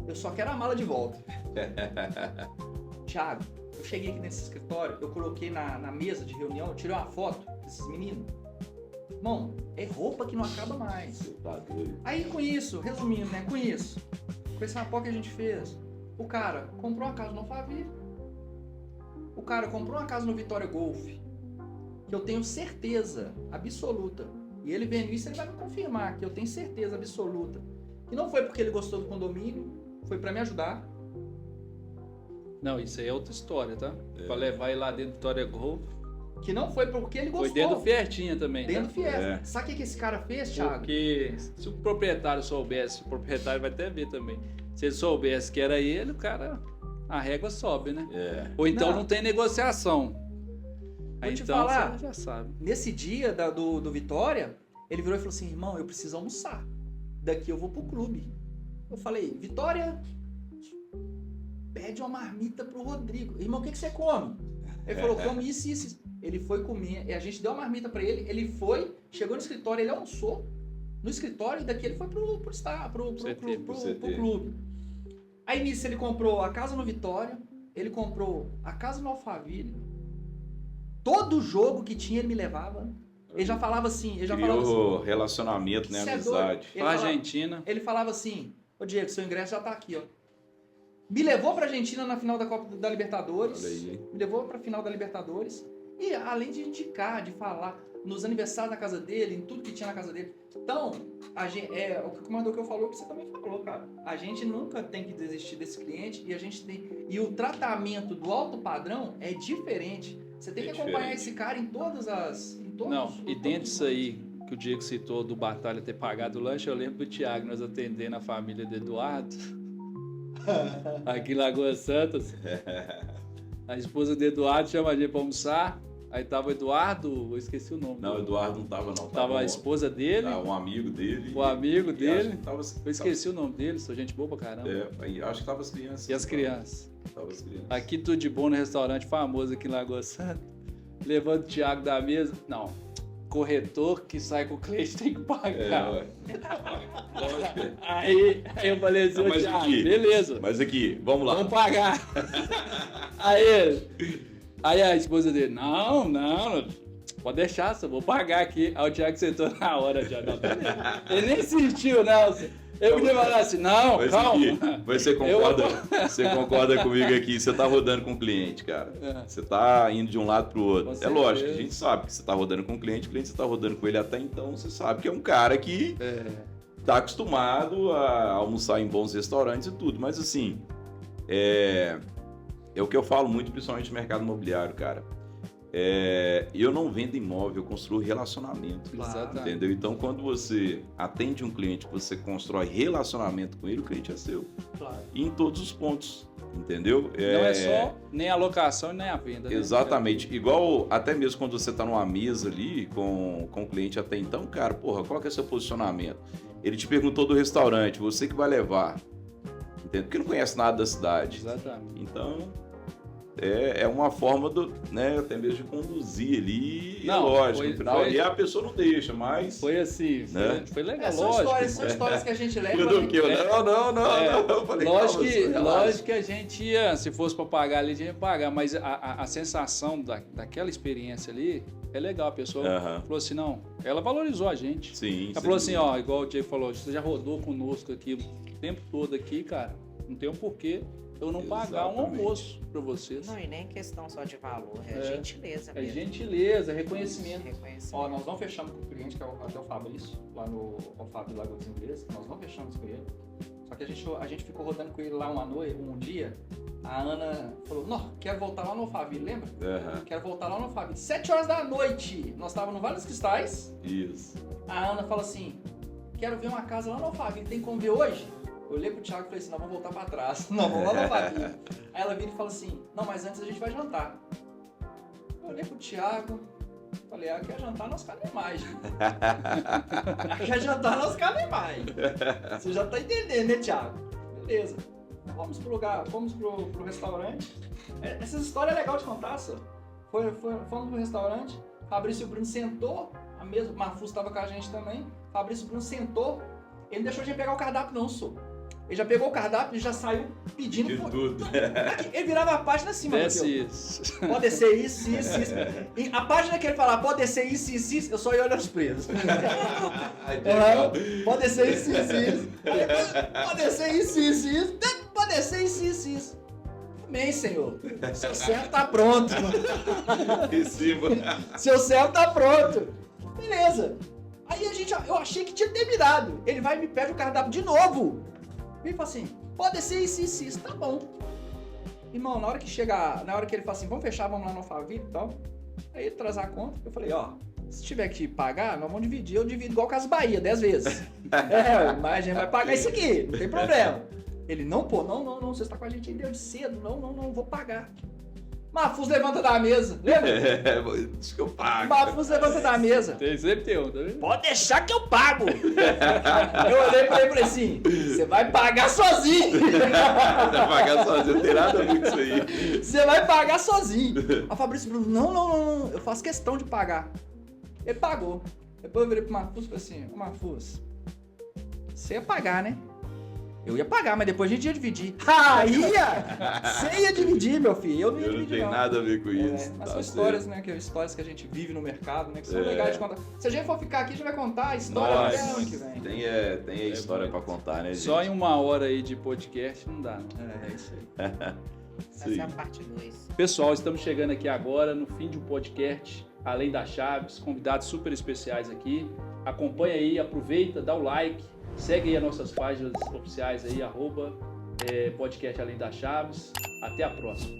Speaker 3: Eu só quero a mala de volta. Thiago, eu cheguei aqui nesse escritório, eu coloquei na mesa de reunião, eu tirei uma foto desses meninos. Irmão, é roupa que não acaba mais.
Speaker 2: Tá doido.
Speaker 3: Aí com isso, resumindo, né? Com esse rapó que a gente fez, o cara comprou uma casa no Alphaville, o cara comprou uma casa no Vitória Golf, que eu tenho certeza absoluta, e ele vendo isso, ele vai me confirmar que eu tenho certeza absoluta, que não foi porque ele gostou do condomínio, foi pra me ajudar.
Speaker 1: Não, isso aí é outra história, tá? Pra levar ele lá dentro do Vitória Golf.
Speaker 3: Que não foi porque ele gostou.
Speaker 1: Foi dentro do Fiertinha também.
Speaker 3: Dentro do Fiesta.
Speaker 2: É.
Speaker 3: Sabe o que esse cara fez, Thiago?
Speaker 1: Porque se o proprietário soubesse, o proprietário vai até ver também. Se ele soubesse que era ele, o cara, a régua sobe, né?
Speaker 2: É.
Speaker 1: Ou então
Speaker 3: Não.
Speaker 1: não tem negociação. Aí
Speaker 3: te
Speaker 1: então
Speaker 3: falar.
Speaker 1: você já sabe.
Speaker 3: Nesse dia do Vitória, ele virou e falou assim, irmão, eu preciso almoçar. Daqui eu vou pro clube. Eu falei, Vitória, pede uma marmita pro Rodrigo. Irmão, o que você come? Ele falou, come isso e isso. Ele foi comer, e a gente deu uma marmita pra ele, ele foi, chegou no escritório, ele almoçou no escritório, e daqui ele foi pro clube. Aí nisso ele comprou a casa no Vitória, ele comprou a casa no Alphaville, todo jogo que tinha ele me levava, ele já falava assim,
Speaker 2: Criou relacionamento, né?
Speaker 3: "Cê é
Speaker 2: Amizade.
Speaker 3: doido."
Speaker 1: Pra Argentina.
Speaker 3: Ele falava assim, ô Diego, seu ingresso já tá aqui, ó. Me levou pra Argentina na final da Copa da Libertadores.
Speaker 2: Olha aí, hein?
Speaker 3: Me levou pra final da Libertadores. E além de indicar, de falar nos aniversários da casa dele, em tudo que tinha na casa dele. Então, o que o comandante falou, que você também falou, cara. A gente nunca tem que desistir desse cliente e a gente tem. E o tratamento do alto padrão é diferente. Você tem que acompanhar esse cara em todas as.
Speaker 1: Não, e dentro disso aí que o Diego citou do Batalha ter pagado o lanche, eu lembro do Thiago, nós atendendo a família do Eduardo. Aqui em Lagoa Santa. A esposa do Eduardo chama a gente pra almoçar. Aí tava o Eduardo, eu esqueci o nome.
Speaker 2: Não, o Eduardo não tava, não.
Speaker 1: Tava a esposa dele,
Speaker 2: Um amigo dele.
Speaker 1: o amigo dele.
Speaker 2: Tava,
Speaker 1: Eu esqueci o nome dele, sou gente boa pra caramba.
Speaker 2: aí acho que tava as crianças.
Speaker 1: E as crianças.
Speaker 2: Tava as crianças.
Speaker 1: Aqui tudo de bom no restaurante famoso aqui em Lagoa Santa. Levando o Thiago da mesa. Não. Corretor que sai com o cliente tem que pagar.
Speaker 2: Ué. Lógico.
Speaker 1: Aí eu falei assim,
Speaker 2: Mas
Speaker 1: Thiago,
Speaker 2: aqui,
Speaker 1: beleza.
Speaker 2: Mas aqui, vamos lá.
Speaker 1: Vamos pagar. Aí a esposa dele, não, pode deixar, só vou pagar aqui. Aí o Thiago sentou na hora já. Não, beleza. Ele nem insistiu, não. Eu podia falar assim, não,
Speaker 2: Mas
Speaker 1: calma.
Speaker 2: aqui, mas você concorda comigo aqui, você tá rodando com o cliente, cara.
Speaker 1: É.
Speaker 2: Você tá indo de um lado pro outro.
Speaker 1: Com
Speaker 2: É
Speaker 1: certeza.
Speaker 2: lógico, a gente sabe que você tá rodando com o cliente você tá rodando com ele até então, você sabe que é um cara que tá acostumado a almoçar em bons restaurantes e tudo. Mas assim, é o que eu falo muito, principalmente no mercado imobiliário, cara. Eu não vendo imóvel, eu construo relacionamento.
Speaker 1: Exatamente.
Speaker 2: Entendeu? Então, quando você atende um cliente, você constrói relacionamento com ele, o cliente é seu.
Speaker 3: Claro.
Speaker 2: E em todos os pontos. Entendeu?
Speaker 1: Não é só nem a locação e nem a venda. Né?
Speaker 2: Exatamente. Igual, até mesmo quando você está numa mesa ali com o cliente até então, cara, porra, qual que é o seu posicionamento? Ele te perguntou do restaurante, você que vai levar. Entendeu? Porque não conhece nada da cidade.
Speaker 1: Exatamente.
Speaker 2: Então, é uma forma né, até mesmo de conduzir ali.
Speaker 1: Não,
Speaker 2: lógico,
Speaker 1: foi-
Speaker 2: no final
Speaker 1: foi-
Speaker 2: ali a pessoa não deixa, mas...
Speaker 1: Foi assim,
Speaker 2: Né?
Speaker 1: foi legal,
Speaker 3: São
Speaker 1: lógico.
Speaker 3: histórias que a gente leva.
Speaker 2: Tudo que eu, não. Eu falei,
Speaker 1: Lógico
Speaker 2: calma,
Speaker 1: que,
Speaker 2: relaxa.
Speaker 1: lógico que a gente ia, se fosse para pagar ali, a gente ia pagar, mas a sensação daquela experiência ali é legal. A pessoa
Speaker 2: Aham.
Speaker 1: falou assim, não, ela valorizou a gente.
Speaker 2: Sim,
Speaker 1: Ela falou assim, ó, igual o Diego falou, você já rodou conosco aqui o tempo todo aqui, cara, não tem um porquê eu não pagar um
Speaker 2: Exatamente.
Speaker 1: almoço para vocês.
Speaker 4: Não, e nem questão só de valor, é,
Speaker 1: É.
Speaker 4: gentileza
Speaker 1: É
Speaker 4: mesmo.
Speaker 1: gentileza, reconhecimento.
Speaker 4: Reconhecimento.
Speaker 3: Ó, nós não fechamos com o cliente, que é até o Fabrício, lá no Fábio Lagoa dos Ingleses, nós não fechamos com ele. Só que a gente ficou rodando com ele lá um dia, a Ana falou, não, quero voltar lá no Fábio, lembra?
Speaker 2: Aham,
Speaker 3: Quero voltar lá no Fábio. 7 horas da noite, nós estávamos no Vale dos Cristais,
Speaker 2: isso.
Speaker 3: a Ana fala assim, quero ver uma casa lá no Fábio, tem como ver hoje? Eu olhei pro Thiago e falei assim, não, vamos voltar pra trás, não, vamos lá no Fábio. Aí ela vira e fala assim, não, mas antes a gente vai jantar. Eu olhei pro Thiago, falei, quer jantar, nós cabem mais. Quer jantar, nós cabem mais. Você já tá entendendo, né, Thiago? Beleza. Vamos pro lugar, fomos pro restaurante. Essa história é legal de contar, só. Fomos pro restaurante, Fabrício e o Bruno sentou, a mesa, o Marfus estava com a gente também. Fabrício e o Bruno sentou, ele não deixou a gente pegar o cardápio não, só. Ele já pegou o cardápio e já saiu pedindo.
Speaker 2: De tudo.
Speaker 3: Aqui, ele virava a página acima.
Speaker 1: Desce isso.
Speaker 3: Pode descer isso. E a página que ele falava, pode descer isso, eu só ia olhar os preços. Pode descer isso. Pode descer isso. Pode descer isso. Amém, Senhor. Seu servo tá pronto.
Speaker 2: Em cima.
Speaker 3: Seu servo tá pronto. Beleza. Aí eu achei que tinha terminado. Ele vai e me pede o cardápio de novo. E fala assim, pode descer isso. Tá bom. Irmão, na hora que ele fala assim, vamos fechar, vamos lá no Alphaville e tal. Aí ele traz a conta, eu falei, ó, se tiver que pagar, nós vamos dividir, eu divido igual com as Bahia, 10 vezes. Mas a gente vai pagar isso aqui, não tem problema. Ele, não, você está com a gente aí desde cedo, não, vou pagar. Mafuz levanta da mesa, lembra?
Speaker 2: Diz que eu pago.
Speaker 3: Mafuz levanta da mesa.
Speaker 1: Sempre tem um, tá vendo?
Speaker 3: Pode deixar que eu pago. Eu olhei pra ele e falei assim, você vai pagar sozinho.
Speaker 2: Vai pagar sozinho, não tem nada a ver com isso aí.
Speaker 3: Você vai pagar sozinho. A Fabrício falou, não, eu faço questão de pagar. Ele pagou. Depois eu virei pro Mafuz e falei assim, Mafuz, você ia pagar, né? Eu ia pagar, mas depois a gente ia dividir. Você ia dividir, meu filho. Eu não ia dividir,
Speaker 2: não. Tem nada a ver com isso.
Speaker 3: Mas são histórias, né? Histórias que a gente vive no mercado, né? Que são legais de contar. Se a gente for ficar aqui, a gente vai contar a história até ano que vem.
Speaker 2: Tem a história pra contar, né, gente?
Speaker 1: Só em 1 hora aí de podcast não dá, não.
Speaker 3: É isso aí.
Speaker 4: Essa é a parte 2.
Speaker 1: Pessoal, estamos chegando aqui agora no fim de um podcast, Além das Chaves, convidados super especiais aqui. Acompanha aí, aproveita, dá o like, segue aí as nossas páginas oficiais aí, @podcast Além das Chaves. Até a próxima.